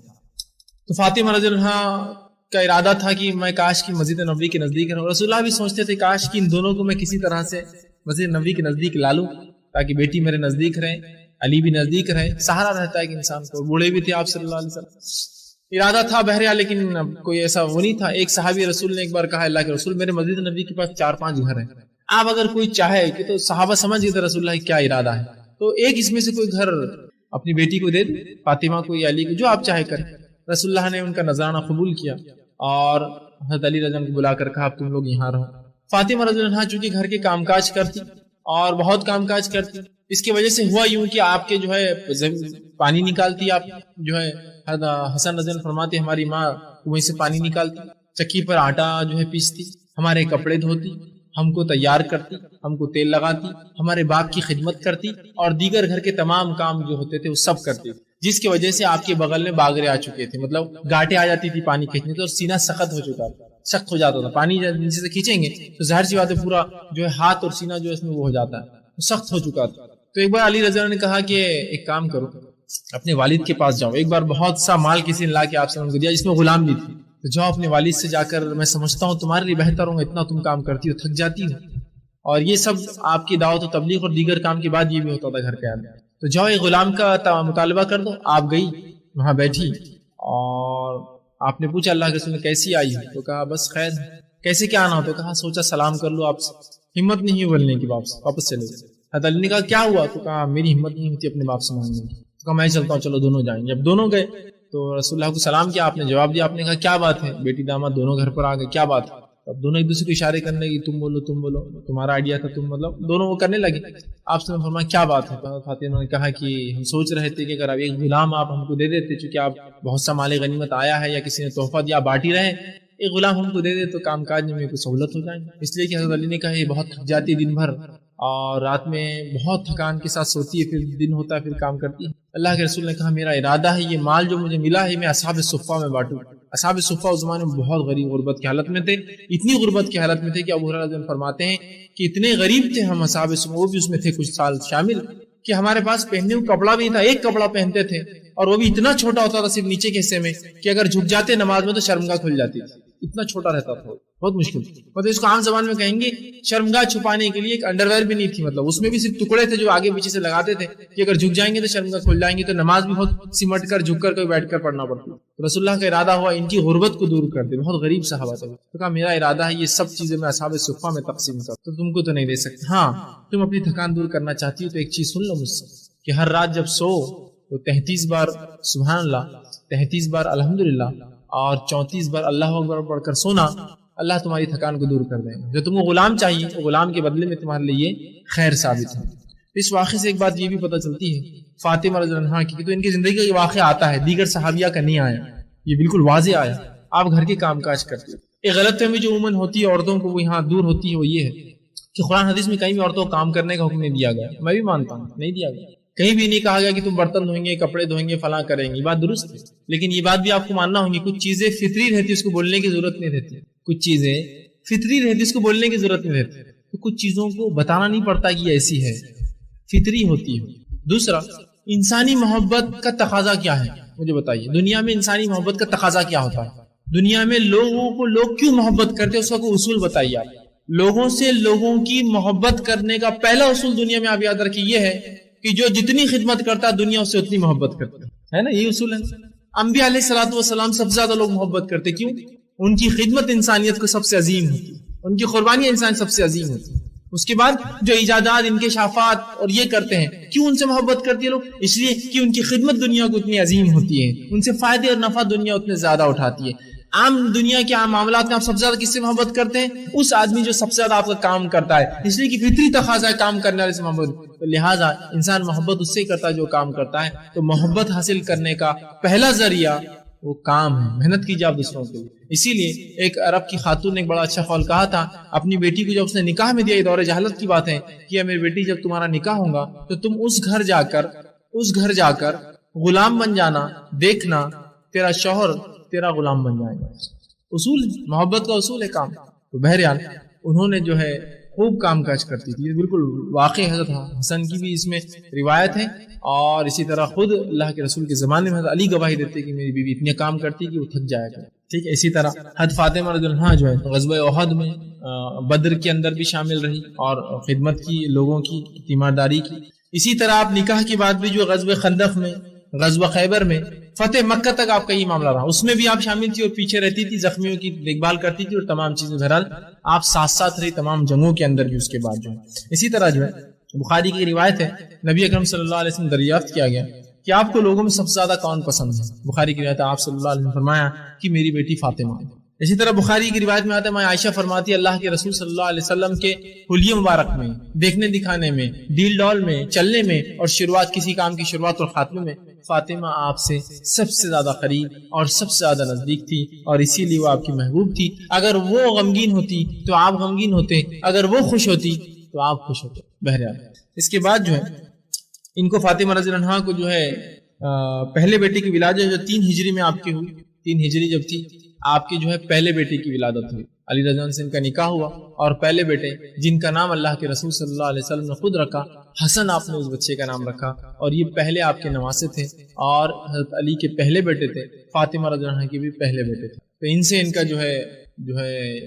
تو فاطمہ رضی اللہ عنہ کا ارادہ تھا کہ میں کاش کی مسجد نبوی کے نزدیک رہوں۔ رسول اللہ بھی سوچتے تھے کاش کی ان دونوں کو میں کسی طرح سے مسجد نبوی کے نزدیک لا لوں تاکہ بیٹی میرے نزدیک رہے، علی بھی نزدیک رہے۔ سہارا رہتا ہے کہ انسان کو، بوڑھے بھی تھے آپ صلی اللہ علیہ وسلم۔ ارادہ تھا بہرحال، لیکن کوئی ایسا وہ نہیں تھا۔ ایک صحابی رسول نے ایک بار کہا اللہ کے رسول میرے مسجد نبوی کے پاس 4-5 گھر ہیں، آپ اگر کوئی چاہے کہ، تو صحابہ سمجھ گئے تھے رسول اللہ کیا ارادہ ہے، تو ایک اس میں سے کوئی گھر اپنی بیٹی کو دے دیں، فاطمہ کو یا علی کو، جو آپ چاہے کریں۔ رسول اللہ نے ان کا نذرانہ قبول کیا اور حضرت علی رضی اللہ عنہ کو بلا کر کہا اب تم لوگ یہاں رہو۔ فاطمہ رضی اللہ عنہ چونکہ گھر کے کام کاج کرتی اور بہت کام کاج کرتی، اس کی وجہ سے ہوا یوں کہ آپ کے جو ہے پانی نکالتی، آپ جو ہے حسن رضی اللہ عنہ فرماتے ہماری ماں کنویں سے پانی نکالتی، چکی پر آٹا جو ہے پیستی، ہمارے کپڑے دھوتی، ہم کو تیار کرتی، ہم کو تیل لگاتی، ہمارے باپ کی خدمت کرتی اور دیگر گھر کے تمام کام جو ہوتے تھے وہ سب کرتی، جس کی وجہ سے آپ کے بغل میں باگرے آ چکے تھے، مطلب گاٹیں آ جاتی تھی پانی کھینچنے تو، اور سینہ سخت ہو چکا تھا، سخت ہو جاتا تھا، پانی نیچے سے کھینچیں گے تو ظاہر سی بات ہے پورا جو ہے ہاتھ اور سینہ جو ہے اس میں وہ ہو جاتا ہے، سخت ہو چکا تھا۔ تو ایک بار علی رضی اللہ عنہ نے کہا کہ ایک کام کرو، اپنے والد کے پاس جاؤ۔ ایک بار بہت سا مال کسی نے لا کے آپ سے دیا، جس میں غلام بھی تھی، تو جاؤ اپنے والد سے جا کر، میں سمجھتا ہوں تمہارے لیے بہتر ہوں، اتنا تم کام کرتی ہو، تھک جاتی ہو، اور یہ سب آپ کی دعوت و تبلیغ اور دیگر کام کے بعد یہ بھی ہوتا تھا گھر کے اندر، تو جاؤ ایک غلام کا مطالبہ کر دو۔ آپ گئی، وہاں بیٹھی اور آپ نے پوچھا اللہ کے رسول نے کیسی آئی ہو، تو کہا بس خیر، کیسے کیا آنا ہو، تو کہا سوچا سلام کر لو آپ سے، ہمت نہیں ہوئی بولنے کی، واپس چلے گئے۔ حضرت علی نے کہا کیا ہوا، تو کہا میری ہمت نہیں ہوتی اپنے باپ سے مانگنے کی، تو کہا میں چلتا ہوں، چلو دونوں جائیں گے۔ جب دونوں گئے تو رسول اللہ کو سلام کیا، آپ نے جواب دیا، آپ نے کہا کیا بات ہے، بیٹی داماد دونوں گھر پر آ گئے، کیا بات ہے؟ اب دونوں ایک دوسرے کو اشارے کرنے لگے، تم بولو تم بولو، تمہارا آئیڈیا تھا، تم مطلب دونوں وہ کرنے لگے۔ آپ سے فرمایا کیا بات ہے؟ فاطمہ نے کہا کہ ہم سوچ رہے تھے کہ اگر اب ایک غلام آپ ہم کو دے دیتے، چونکہ آپ بہت سا مال غنیمت آیا ہے یا کسی نے تحفہ دیا بانٹ ہی رہے، ایک غلام ہم کو دے دے تو کام کاج میں کوئی سہولت ہو جائے، اس لیے کہ حضرت علی نے کہا یہ بہت تھک جاتی ہے دن بھر اور رات میں بہت تھکان کے ساتھ سوتی ہے، پھر دن ہوتا ہے پھر کام کرتی ہے۔ اللہ کے رسول نے کہا میرا ارادہ ہے یہ مال جو مجھے ملا ہے میں اصحاب صفہ میں بانٹوں۔ اصحاب صفہ اس زمانے میں بہت غریب غربت کی حالت میں تھے، اتنی غربت کی حالت میں تھے کہ ابو ہریرہ رضی اللہ عنہ فرماتے ہیں کہ اتنے غریب تھے ہم اصحاب صفہ، وہ بھی اس میں تھے کچھ سال شامل، کہ ہمارے پاس پہننے کو کپڑا بھی تھا، ایک کپڑا پہنتے تھے اور وہ بھی اتنا چھوٹا ہوتا تھا صرف نیچے کے حصے میں کہ اگر جھک جاتے نماز میں تو شرمگاہ کھل جاتی تھی، اتنا چھوٹا رہتا تھا، بہت مشکل تھی. مطلب اس کو عام زبان میں کہیں گے شرمگاہ چھپانے کے لیے ایک انڈرویئر بھی نہیں تھی، مطلب اس میں بھی صرف ٹکڑے تھے جو آگے پیچھے سے لگاتے تھے کہ اگر جھک جائیں گے تو شرمگاہ کھل جائیں گے. تو نماز بھی بہت سمٹ کر جھک کر کوئی بیٹھ کر پڑھنا پڑتی. رسول اللہ کا ارادہ ہوا ان کی غربت کو دور کر دے. بہت غریب صحابہ تھے، تو کہا میرا ارادہ ہے یہ سب چیزیں میں اصحاب صفہ میں تقسیم کروں، تو تم کو تو نہیں دے سکتے. ہاں تم اپنی تھکان دور کرنا چاہتی ہو تو ایک چیز سن لو مجھ سے کہ ہر رات جب سو تو 33 بار سبحان اللہ، 33 بار الحمدللہ اور 34 بار اللہ اکبر پڑھ کر سونا. اللہ تمہاری تھکان کو دور کر دے گا. جو تم کو غلام چاہیے وہ غلام کے بدلے میں تمہارے لیے خیر ثابت ہے. اس واقعے سے ایک بات یہ بھی پتہ چلتی ہے فاطمہ رضی اللہ عنہا کی، تو ان کی زندگی کا یہ واقعہ آتا ہے، دیگر صحابیہ کا نہیں آیا، یہ بالکل واضح آیا. آپ گھر کے کام کاج کرتے ہو. ایک غلط فہمی جو عموماً ہوتی ہے عورتوں کو وہ یہاں دور ہوتی ہے، وہ یہ ہے کہ قرآن حدیث میں کہیں بھی عورتوں کو کام کرنے کا حکم نہیں دیا گیا. میں بھی مانتا ہوں نہیں دیا گیا، کہیں بھی نہیں کہا گیا کہ تم برتن دھوئیں گے، کپڑے دھوئیں گے، فلاں کریں گے. یہ بات درست ہے، لیکن یہ بات بھی آپ کو ماننا ہوگی کچھ چیزیں فطری رہتی اس کو بولنے کی ضرورت نہیں رہتی. کچھ چیزیں فطری رہتی اس کو بولنے کی ضرورت نہیں رہتی، تو کچھ چیزوں کو بتانا نہیں پڑتا کہ ایسی ہے، فطری ہوتی ہے. دوسرا، انسانی محبت کا تقاضا کیا ہے مجھے بتائیے. دنیا میں انسانی محبت کا تقاضا کیا ہوتا ہے؟ دنیا میں لوگوں کو لوگ کیوں محبت کرتے ہیں اس کا کوئی اصول بتائیے آپ. لوگوں سے لوگوں کی محبت کرنے کا پہلا اصول دنیا میں آپ یاد رکھیے یہ ہے کہ جو جتنی خدمت کرتا ہے دنیا اس سے اتنی محبت کرتا ہے نا. یہ اصول ہے. انبیاء علیہ الصلوۃ والسلام سب سے زیادہ لوگ محبت کرتے، کیوں؟ ان کی خدمت انسانیت کو سب سے عظیم ہوتی ہے، ان کی قربانی انسان سب سے عظیم ہوتی ہے. اس کے بعد جو ایجادات انکشافات اور یہ کرتے ہیں، کیوں ان سے محبت کرتی ہے لوگ؟ اس لیے کہ ان کی خدمت دنیا کو اتنی عظیم ہوتی ہے، ان سے فائدے اور نفع دنیا اتنے زیادہ اٹھاتی ہے. عام دنیا کے عام معاملات میں آپ سب سے زیادہ کس سے محبت کرتے ہیں؟ اس آدمی جو سب سے زیادہ آپ کا کام کرتا ہے، اس لیے کہ فطری تقاضا ہے کام کرنے والے سے محبت. تو لہٰذا انسان محبت اس سے کرتا ہے جو کام کرتا ہے. تو محبت حاصل کرنے کا پہلا ذریعہ وہ کام ہے. محنت کیجیے آپ دوسروں کے لیے. اسی لیے ایک عرب کی خاتون نے ایک بڑا اچھا قول کہا تھا اپنی بیٹی کو جب اس نے نکاح میں دیا. یہ دور جہالت کی بات ہے کہ میری بیٹی جب تمہارا نکاح ہوگا تو تم اس گھر جا کر غلام بن جانا، دیکھنا تیرا شوہر تیرا غلام بن جائے گا. اصول محبت کا اصول ہے کام. تو بہرحال انہوں نے جو ہے خوب کام کاج کرتی تھی. بالکل واقع حضرت حسن کی بھی اس میں روایت ہے، اور اسی طرح خود اللہ کے رسول کے زمانے میں حضرت علی گواہی دیتے کہ میری بیوی اتنے کام کرتی کہ وہ تھک جایا کرتی. ٹھیک ہے. اسی طرح حضرت فاطمہ رضی اللہ عنہا جو ہے غزوہ احد میں بدر کے اندر بھی شامل رہی اور خدمت کی، لوگوں کی تیمارداری کی. اسی طرح آپ نکاح کے بعد بھی جو غزوہ خندق میں، غزوہ خیبر میں، فتح مکہ تک آپ کا یہ معاملہ رہا، اس میں بھی آپ شامل تھی اور پیچھے رہتی تھی، زخمیوں کی دیکھ بھال کرتی تھی اور تمام چیزیں. بہرحال آپ ساتھ ساتھ رہی تمام جنگوں کے اندر بھی اس کے بعد جو ہے. اسی طرح جو ہے بخاری کی روایت ہے نبی اکرم صلی اللہ علیہ وسلم دریافت کیا گیا کہ آپ کو لوگوں میں سب سے زیادہ کون پسند ہے؟ بخاری کی روایت ہے آپ صلی اللہ علیہ وسلم فرمایا کہ میری بیٹی فاطمہ. اسی طرح بخاری کی روایت میں آتا ہے میں عائشہ فرماتی ہے اللہ کے رسول صلی اللہ علیہ وسلم کے حلیے مبارک میں، دیکھنے دکھانے میں، ڈیل ڈول میں، چلنے میں اور شروعات کسی کام کی شروعات اور خاتمے میں فاطمہ آپ سے سب سے زیادہ قریب اور سب سے زیادہ نزدیک تھی، اور اسی لیے وہ آپ کی محبوب تھی. اگر وہ غمگین ہوتی تو آپ غمگین ہوتے، اگر وہ خوش ہوتی تو آپ خوش ہوتے. بہرحال اس کے بعد جو ہے ان کو فاطمہ رضی اللہ عنہا کو جو ہے پہلے بیٹے کی ولادت جو 3 ہجری میں آپ کی ہوئی. 3 ہجری جب تھی آپ کی جو ہے پہلے بیٹے کی ولادت ہوئی. علی رضی اللہ عنہ سے ان کا نکاح ہوا اور پہلے بیٹے جن کا نام اللہ کے رسول صلی اللہ علیہ وسلم نے خود رکھا، حسن آپ نے اس بچے کا نام رکھا، اور یہ پہلے آپ کے نواسے تھے اور حضرت علی کے پہلے بیٹے تھے، فاطمہ رضی اللہ عنہ کے بھی پہلے بیٹے تھے. تو ان سے ان کا جو ہے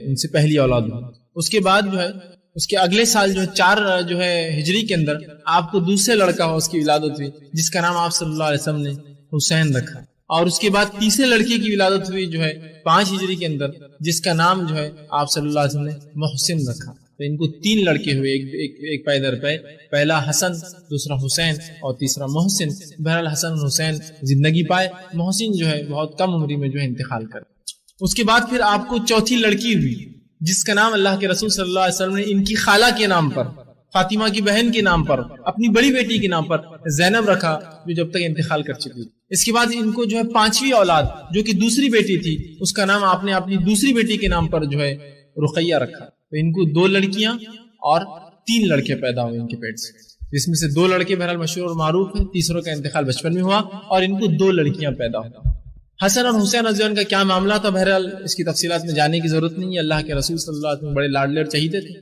ان سے پہلی اولاد ہوئی. اس کے بعد جو ہے اس کے اگلے سال جو ہے 4 جو ہے ہجری کے اندر آپ کو دوسرے لڑکا ہوا اس کی ولادت ہوئی جس کا نام آپ صلی اللہ علیہ وسلم نے حسین رکھا. اور اس کے بعد تیسرے لڑکے کی ولادت ہوئی جو ہے 5 ہجری کے اندر جس کا نام جو ہے آپ صلی اللہ علیہ وسلم نے محسن رکھا. تو ان کو 3 لڑکے ہوئے، ایک پے در پے، پہلا حسن، دوسرا حسین اور تیسرا محسن. بہرحال حسن اور حسین زندگی پائے. محسن جو ہے بہت کم عمری میں جو ہے انتقال کر. اس کے بعد پھر آپ کو چوتھی لڑکی ہوئی جس کا نام اللہ کے رسول صلی اللہ علیہ وسلم نے ان کی خالہ کے نام پر، فاطمہ کی بہن کے نام پر، اپنی بڑی بیٹی کے نام پر زینب رکھا جو جب تک انتقال کر چکی. اس کے بعد ان کو جو ہے 5ویں اولاد جو کہ دوسری بیٹی تھی اس کا نام آپ نے اپنی دوسری بیٹی کے نام پر جو ہے رقیہ رکھا. تو ان کو 2 لڑکیاں اور 3 لڑکے پیدا ہوئے ان کے پیٹ سے، جس میں سے 2 لڑکے بہرحال مشہور اور معروف ہیں، تیسروں کا انتقال بچپن میں ہوا اور ان کو 2 لڑکیاں پیدا ہوئی. حسن اور حسین رضی اللہ عنہ کا کیا معاملہ تھا بہرحال اس کی تفصیلات میں جانے کی ضرورت نہیں ہے. اللہ کے رسول صلی اللہ علیہ وسلم بڑے لاڈلے اور چہیتے تھے.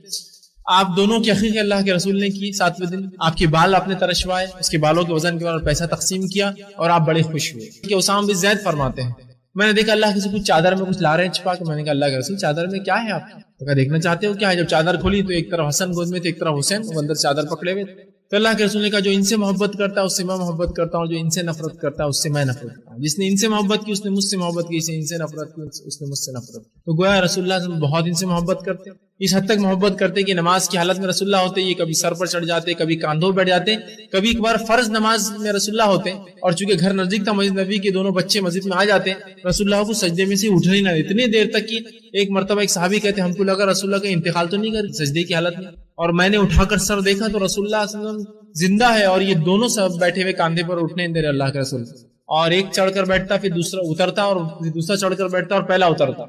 آپ دونوں کی عقیقہ اللہ کے رسول نے کی 7ویں دن. آپ کے بال آپ نے ترشوائے، اس کے بالوں کے وزن کے بعد پیسہ تقسیم کیا اور آپ بڑے خوش ہوئے. کہ اسامہ بن زید فرماتے ہیں میں نے دیکھا اللہ کسی کچھ چادر میں کچھ لا رہے ہیں چھپا کے. میں نے کہا اللہ کے رسول چادر میں کیا ہے آپ؟ تو کہا دیکھنا چاہتے ہو کیا ہے؟ جب چادر کھولی تو ایک طرف حسن گود میں تھے، ایک طرف حسین، وہ اندر چادر پکڑے ہوئے. تو اللہ کے رسول نے کہا جو ان سے محبت کرتا ہے اس سے میں محبت کرتا ہوں، جو ان سے نفرت کرتا ہے اس سے میں نفرت کرتا ہوں. جس نے ان سے محبت کی اس نے مجھ سے محبت کی، جس نے ان سے نفرت کی اس نے مجھ سے نفرت کی. تو گویا رسول اللہ صلی اللہ علیہ وسلم بہت ان سے محبت کرتے، اس حد تک محبت کرتے کہ نماز کی حالت میں رسول اللہ ہوتے یہ کبھی سر پر چڑھ جاتے، کبھی کاندھوں بیٹھ جاتے. کبھی ایک بار فرض نماز میں رسول اللہ ہوتے اور چونکہ گھر نزدیک تھا مسجد نبی کے، دونوں بچے مسجد میں آ جاتے، رسول اللہ کو سجدے میں سے اٹھنے نہ اتنی دیر تک کہ ایک مرتبہ ایک صحابی کہتے ہم کو لگا رسول اللہ کا انتقال تو نہیں کر سجدے کی حالت میں، اور میں نے اٹھا کر سر دیکھا تو رسول اللہ صلی اللہ علیہ وسلم زندہ ہے اور یہ دونوں سب بیٹھے ہوئے کاندھے پر اٹھنے دے رہے اللہ کے رسول، اور ایک چڑھ کر بیٹھتا پھر دوسرا اترتا اور دوسرا چڑھ کر بیٹھتا اور پہلا اترتا.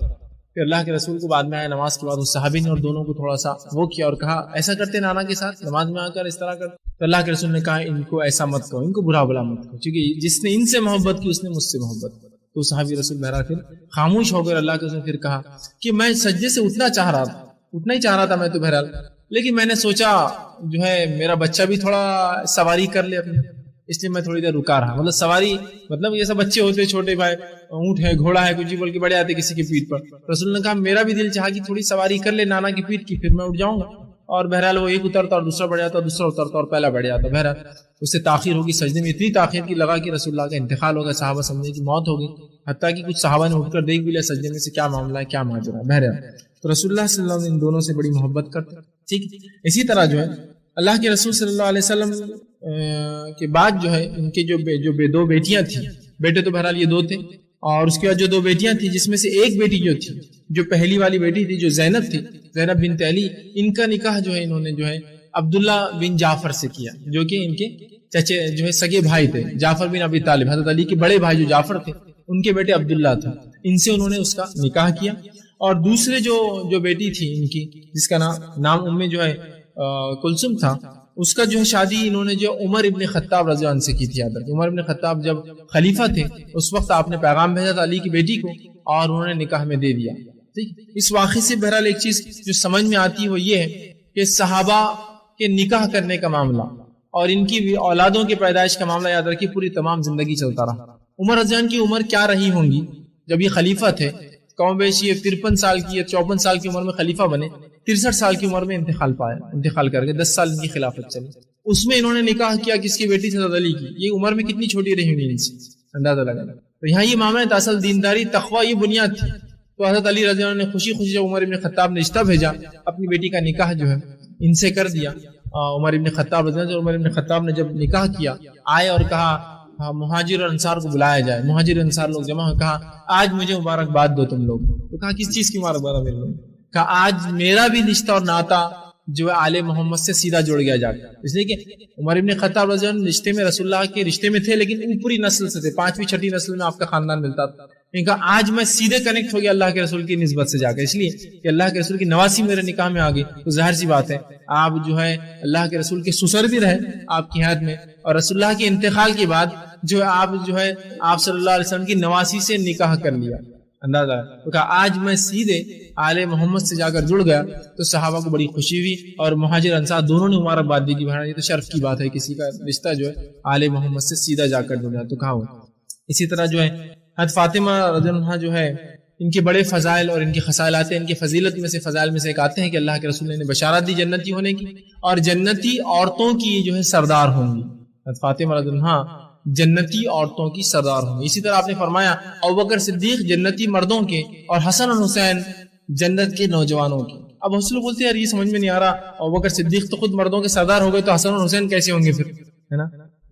پھر اللہ کے رسول کو بعد میں آیا نماز کے بعد اس صحابی نے اور دونوں کو تھوڑا سا وہ کیا اور کہا ایسا کرتے نانا کے ساتھ نماز میں آ کر اس طرح کرتے. تو اللہ کے رسول نے کہا ان کو ایسا مت کہو، ان کو برا بلا مت کہو، کیونکہ جس نے ان سے محبت کی اس نے مجھ سے محبت کی. تو صحابی رسول بہرحال پھر خاموش ہو کر اللہ کے رسول پھر کہا کہ میں سجدے سے اٹھنا چاہ رہا تھا میں تو بہرحال، لیکن میں نے سوچا جو ہے میرا بچہ بھی تھوڑا سواری کر لے اپنی، اس لیے میں تھوڑی دیر رکا رہا. مطلب سواری مطلب جیسا بچے ہوتے چھوٹے بھائی، اونٹ ہے گھوڑا ہے کچھ بول کے بڑے آتے کسی کی پیٹھ پر. رسول نے کہا میرا بھی دل چاہا کہ تھوڑی سواری کر لے نانا کی پیٹھ کی، پھر میں اٹھ جاؤں گا. اور بہرحال وہ ایک اترتا اور دوسرا بڑھ جاتا، دوسرا اترتا اور پہلا بڑھ جاتا. بہرحال اس سے تاخیر ہوگی، سجدے میں اتنی تاخیر کی لگا کہ رسول اللہ کا انتقال ہوگا، صحابہ سمجھے کہ موت ہوگی، حتیٰ کہ کچھ صحابہ نے اٹھ کر دیکھ بھی لیا سجدے میں سے کیا معاملہ ہے کیا ماجرا ہے. بہرحال تو رسول اللہ صلی اللہ علیہ وسلم ان دونوں سے بڑی محبت کرتے. ٹھیک، اسی طرح جو ہے اللہ کے رسول صلی اللہ علیہ وسلم کے بعد جو ہے ان کے جو دو بیٹیاں تھیں، بیٹے تو بہرحال یہ دو تھے، اور اس کے بعد جو دو بیٹیاں تھیں جس میں سے ایک بیٹی جو تھی جو پہلی والی بیٹی تھی جو زینب تھی، زینب بنت علی، ان کا نکاح جو ہے انہوں نے جو ہے عبداللہ بن جعفر سے کیا، جو کہ ان کے چچے جو ہے سگے بھائی تھے، جعفر بن ابی طالب، حضرت علی کے بڑے بھائی جو جعفر تھے ان کے بیٹے عبداللہ تھے، ان سے انہوں نے اس کا نکاح کیا. اور دوسرے جو بیٹی تھی ان کی جس کا نام ام جو ہے کلثوم تھا، اس کا جو ہے شادی انہوں نے جو عمر ابن خطاب رضی اللہ عنہ سے کی تھی. عمر ابن خطاب جب خلیفہ تھے اس وقت آپ نے پیغام بھیجا تھا علی کی بیٹی کو اور انہوں نے نکاح میں دے دیا. ٹھیک، اس واقعے سے بہرحال ایک چیز جو سمجھ میں آتی ہے وہ یہ ہے کہ صحابہ کے نکاح کرنے کا معاملہ اور ان کی اولادوں کے پیدائش کا معاملہ یاد رکھیے پوری تمام زندگی چلتا رہا. عمر رضی اللہ عنہ کی عمر کیا رہی ہوں گی جب یہ خلیفہ تھے؟ کم بیش یہ 53 سال کی یا 54 سال کی عمر میں خلیفہ بنے، 63 سال کی عمر میں انتقال کر کے 10 سال ان کی خلافت چلی. اس میں انہوں نے نکاح کیا کس کی بیٹی سے؟ حضرت علی کی. یہ عمر میں کتنی چھوٹی رہی ہوئی ان سے اندازہ لگانا. تو یہاں یہ معاملہ ہے، اصل دینداری تقوی یہ بنیاد تھی. تو حضرت علی رضی اللہ عنہ نے خوشی جب عمر ابن خطاب نے رشتہ بھیجا اپنی بیٹی کا نکاح جو ہے ان سے کر دیا. عمر ابن خطاب رضی اللہ عنہ، عمر ابن خطاب نے جب نکاح کیا آئے اور کہا مہاجر اور انصار کو بلایا جائے. مہاجر انصار لوگ جمع ہو، کہا آج مجھے مبارکباد دو تم لوگ. تو کہا کس چیز کی مبارکباد ہے میرے لوگ؟ کہا آج میرا بھی رشتہ اور ناتا جو ہے آل محمد سے سیدھا جڑ گیا جا کر. اس لیے کہ عمر ابن خطاب رضی اللہ عنہ رشتے میں رسول اللہ کے رشتے میں تھے لیکن اوپری نسل سے تھے، 5ویں 6ٹھی نسل میں آپ کا خاندان ملتا تھا. کہا آج میں سیدھے کنیکٹ ہو گیا اللہ کے رسول کی نسبت سے جا کر، اس لیے کہ اللہ کے رسول کی نواسی میرے نکاح میں آ گئی. تو ظاہر سی بات ہے آپ جو ہے اللہ کے رسول کے سسر بھی رہے آپ کی حیات میں، اور رسول اللہ کے انتقال کے بعد جو ہے آپ صلی اللہ علیہ وسلم کی نواسی سے نکاح کر لیا. اندازہ تو کہا آج میں سیدھے آل محمد سے جا کر جڑ گیا. تو صحابہ کو بڑی خوشی ہوئی اور مہاجر انصار دونوں نے مبارکباد دی کہ یہ تو شرف کی بات ہے کسی کا رشتہ جو ہے آل محمد سے سیدھا جا کر جڑ گیا. تو کہا ہو. اسی طرح جو ہے حضرت فاطمہ رضی اللہ عنہا جو ہے ان کے بڑے فضائل اور ان کے خصائل آتے ہیں. ان کی فضیلت میں سے فضائل میں سے ایک آتے ہیں کہ اللہ کے رسول نے بشارت دی جنتی ہونے کی اور جنتی عورتوں کی جو ہے سردار ہوں گی. حضرت فاطمہ رضی اللہ عنہا جنتی عورتوں کی سردار ہوں گی. اسی طرح آپ نے فرمایا ابوبکر صدیق جنتی مردوں کے اور حسن اور حسین جنت کے نوجوانوں کے. اب حسن بولتے ہیں یار یہ سمجھ میں نہیں آ رہا، ابوبکر صدیق تو خود مردوں کے سردار ہو گئے تو حسن اور حسین کیسے ہوں گے پھر، ہے نا؟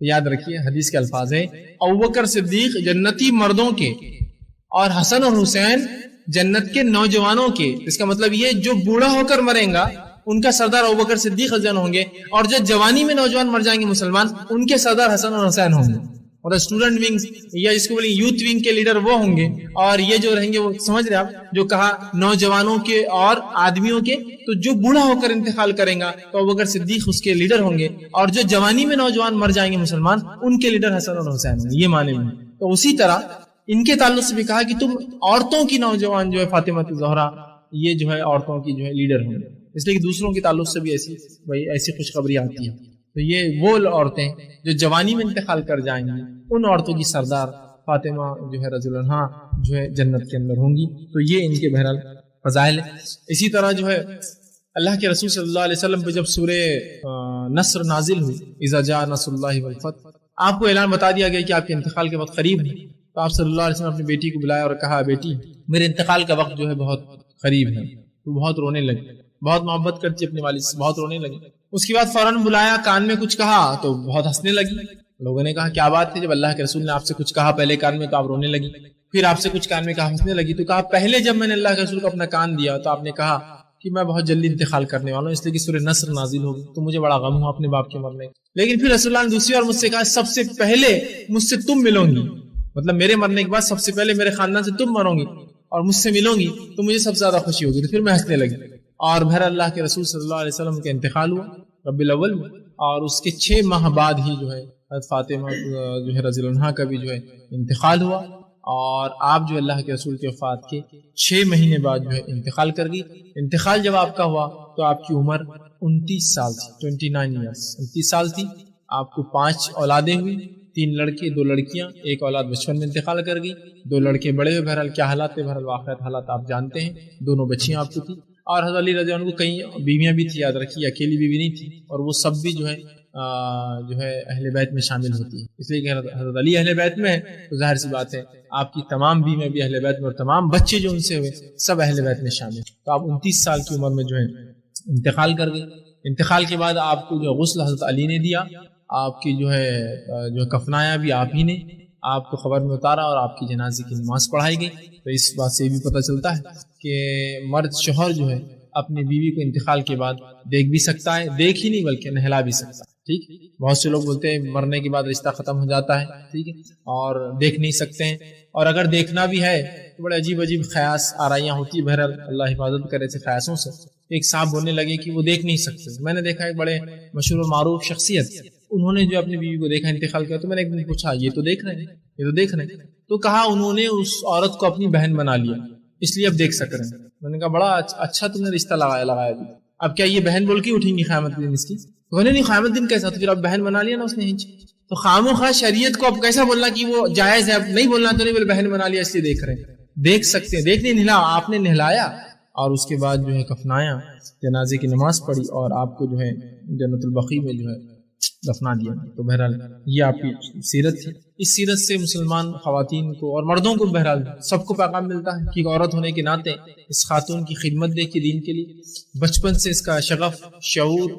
یاد رکھیے حدیث کے الفاظ ہیں ابوبکر صدیق جنتی مردوں کے اور حسن اور حسین جنت کے نوجوانوں کے. اس کا مطلب یہ جو بوڑھا ہو کر مریں گا ان کا سردار ابوبکر صدیق رضی اللہ عنہ ہوں گے، اور جو جوانی میں نوجوان مر جائیں گے مسلمان ان کے سردار حسن اور حسین ہوں گے. اور اسٹوڈنٹ ونگ یا جس کو بولیں یوتھ ونگ کے لیڈر وہ ہوں گے، اور یہ جو رہیں گے وہ سمجھ رہے آپ جو کہا نوجوانوں کے اور آدمیوں کے. تو جو بوڑھا ہو کر انتقال کریں گا تو ابوبکر صدیق اس کے لیڈر ہوں گے، اور جو جوانی میں نوجوان مر جائیں گے مسلمان ان کے لیڈر حسن اور حسین ہوں گے. یہ معنی میں. تو اسی طرح ان کے تعلق سے بھی کہا کہ تم عورتوں کی نوجوان جو ہے فاطمہ زہرا یہ جو ہے عورتوں کی جو ہے لیڈر ہوں گے. اس لیے کہ دوسروں کے تعلق سے بھی ایسی خوشخبری آتی ہے. تو یہ وہ عورتیں جو جوانی میں انتقال کر جائیں گی ان عورتوں کی سردار فاطمہ جو ہے رضی اللہ عنہا جو ہے جنت کے اندر ہوں گی. تو یہ ان کے بہرحال فضائل ہے. اسی طرح جو ہے اللہ کے رسول صلی اللہ علیہ وسلم پہ جب سورہ نصر نازل ہوئی، اذا جاء نصر اللہ والفتح، آپ کو اعلان بتا دیا گیا کہ آپ کے انتقال کے وقت قریب ہے. تو آپ صلی اللہ علیہ وسلم نے اپنی بیٹی کو بلایا اور کہا بیٹی میرے انتقال کا وقت جو ہے بہت قریب ہے. وہ بہت رونے لگی، بہت محبت کرتی اپنے والد سے، بہت رونے لگی. اس کے بعد فوراً بلایا، کان میں کچھ کہا تو بہت ہنسنے لگی. لوگوں نے کہا کیا بات ہے، جب اللہ کے رسول نے آپ سے کچھ کہا پہلے کان میں تو آپ رونے لگی، پھر آپ سے کچھ کان میں کہا ہنسنے لگی. تو کہا پہلے جب میں نے اللہ کے رسول کو اپنا کان دیا تو آپ نے کہا کہ میں بہت جلدی انتقال کرنے والا ہوں، اس لیے کہ سورہ نصر نازل ہوگی، تو مجھے بڑا غم ہوا اپنے باپ کے مرنے. لیکن پھر رسول اللہ نے دوسری بار مجھ سے کہا سب سے پہلے مجھ سے تم ملو گی، مطلب میرے مرنے کے بعد سب سے پہلے میرے خاندان سے تم مرو گی اور مجھ سے ملو گی تو مجھے سب سے زیادہ خوشی ہوگی. تو پھر میں ہنسنے لگی. اور بہر اللہ کے رسول صلی اللہ علیہ وسلم کا انتقال ہوا ربیع الاول میں، اور اس کے 6 ماہ بعد ہی جو ہے حضرت فاطمہ جو ہے رضی اللہ عنہا کا بھی جو ہے انتقال ہوا. اور آپ جو اللہ کے رسول کے وفات کے 6 مہینے بعد جو ہے انتقال کر گئی. انتقال جب آپ کا ہوا تو آپ کی عمر 29 سال تھی، 29 ایئرس، 29 سال تھی. آپ کو 5 اولادیں ہوئی، 3 لڑکے 2 لڑکیاں. ایک اولاد بچپن میں انتقال کر گئی، 2 لڑکے بڑے ہوئے. بہرحال کیا حالات تھے، بہرحال واقعات حالات آپ جانتے ہیں. دونوں بچیاں آپ کو تھی. اور حضرت علی رضی اللہ عنہ کو کئی بیویاں بھی تھی، یاد رکھیے اکیلی بیوی نہیں تھی. اور وہ سب بھی جو ہے اہل بیت میں شامل ہوتی ہے، اس لیے کہ حضرت علی اہل بیت میں ہے تو ظاہر سی بات ہے آپ کی تمام بیویاں بھی اہل بیت میں، اور تمام بچے جو ان سے ہوئے سب اہل بیت میں شامل. تو آپ 29 سال کی عمر میں جو ہے انتقال کر گئے. انتقال کے بعد آپ کو جو غسل حضرت علی نے دیا، آپ کی جو ہے کفنایا بھی آپ ہی نے، آپ کو خبر میں اتارا اور آپ کی جنازے کی نماز پڑھائی گئی. تو اس بات سے یہ بھی پتہ چلتا ہے کہ مرد شوہر جو ہے اپنی بیوی کو انتقال کے بعد دیکھ بھی سکتا ہے، دیکھ ہی نہیں بلکہ نہلا بھی سکتا ہے. ٹھیک، بہت سے لوگ بولتے ہیں مرنے کے بعد رشتہ ختم ہو جاتا ہے، ٹھیک ہے، اور دیکھ نہیں سکتے ہیں. اور اگر دیکھنا بھی ہے تو بڑے عجیب عجیب خیاس آرائیاں ہوتی ہے. بہرحال اللہ حفاظت کرے سے خیاسوں سے. ایک صاحب بولنے لگے کہ وہ دیکھ نہیں سکتے. میں نے دیکھا ایک بڑے مشہور و معروف شخصیت، انہوں نے جو اپنی بیوی کو دیکھا انتقال کیا، تو میں نے ایک دن پوچھا یہ تو دیکھ رہے ہیں، یہ تو دیکھ رہے ہیں. تو کہا انہوں نے اس عورت کو اپنی بہن بنا لیا، اس لیے اب دیکھ سک رہے ہیں. میں نے کہا بڑا اچھا تم نے رشتہ لگایا بھی. اب کیا یہ بہن بول کے اٹھیں گی قیامت دن اس کی؟ تو نہیں قیامت دن کیسا؟ تو پھر اب بہن بنا لیا نا اس نے. تو خام و خواہ شریعت کو اب کیسا بولنا کہ وہ جائز ہے؟ اب نہیں بولنا تو نہیں، بولے بہن بنا لیا اس لیے دیکھ رہے ہیں. دیکھ سکتے ہیں، دیکھ نہیں نہلا، آپ نے نہلایا اور اس کے بعد جو ہے کفنایا، جنازے کی نماز پڑھی اور آپ کو جو ہے جنت البقیع میں جو ہے دفنا دیا. تو بہرحال یہ آپ کی سیرت تھی. اس سیرت سے مسلمان خواتین کو اور مردوں کو بہرحال سب کو پیغام ملتا ہے کہ عورت ہونے کے ناطے اس خاتون کی خدمت دیکھیے دین کے لیے. بچپن سے اس کا شغف، شعور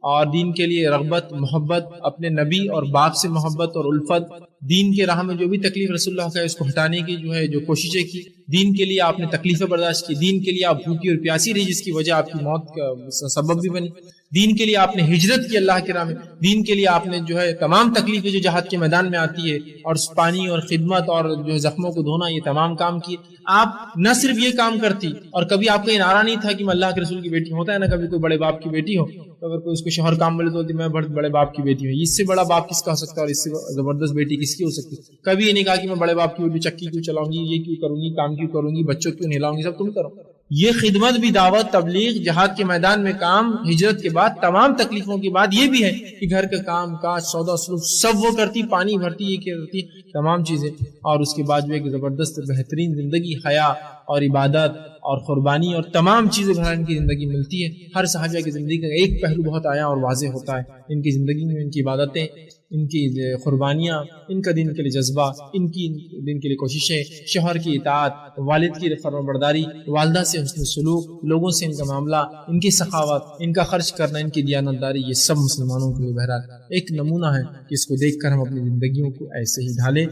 اور دین کے لیے رغبت، محبت، اپنے نبی اور باپ سے محبت اور الفت، دین کے راہ میں جو بھی تکلیف رسول اللہ کا ہے اس کو ہٹانے کی جو کوششیں کی. دین کے لیے آپ نے تکلیفیں برداشت کی. دین کے لیے آپ بھوکی اور پیاسی رہی جس کی وجہ آپ کی موت کا سبب بھی بنی. دین کے لیے آپ نے ہجرت کی اللہ کے راہ میں. دین کے لیے آپ نے جو ہے تمام تکلیفیں جو جہاد کے میدان میں آتی ہے اور پانی اور خدمت اور جو ہے زخموں کو دھونا، یہ تمام کام کیے. آپ نہ صرف یہ کام کرتی اور کبھی آپ کا یہ نعرہ نہیں تھا کہ میں اللہ کے رسول کی بیٹی ہوں. ہوتا ہے نا کبھی کوئی بڑے باپ کی بیٹی ہو تو اگر کوئی اس کو شوہر کام بولے تو میں بڑے باپ کی بیٹی ہوں. اس سے بڑا باپ کس کا ہو سکتا ہے اور اس سے زبردست بیٹی کس کی ہو سکتی؟ کبھی یہ نہیں کہا کہ میں بڑے باپ کی بیٹی چکی کیوں چلاؤں گی، یہ کیوں کروں گی، کام کیوں کروں گی، بچوں کیوں نہلاؤں گی، سب تم کرو. یہ خدمت بھی، دعوت، تبلیغ، جہاد کے میدان میں کام، ہجرت کے بعد تمام تکلیفوں کے بعد یہ بھی ہے کہ گھر کا کام کاج، سودا سلوک سب وہ کرتی، پانی بھرتی، یہ کرتی، تمام چیزیں. اور اس کے بعد جو ایک زبردست بہترین زندگی، حیا اور عبادت اور قربانی اور تمام چیزیں بھر ان کی زندگی ملتی ہے. ہر صحابیہ کی زندگی کا ایک پہلو بہت آیا اور واضح ہوتا ہے ان کی زندگی میں. ان کی عبادتیں، ان کی قربانیاں، ان کا دین کے لیے جذبہ، ان کی دین کے لیے کوششیں، شوہر کی اطاعت، والد کی فرمانبرداری، والدہ سے حسن سلوک، لوگوں سے ان کا معاملہ، ان کی سخاوت، ان کا خرچ کرنا، ان کی دیانتداری، یہ سب مسلمانوں کے لیے بہرحال ایک نمونہ ہے کہ اس کو دیکھ کر ہم اپنی زندگیوں کو ایسے ہی ڈھالیں.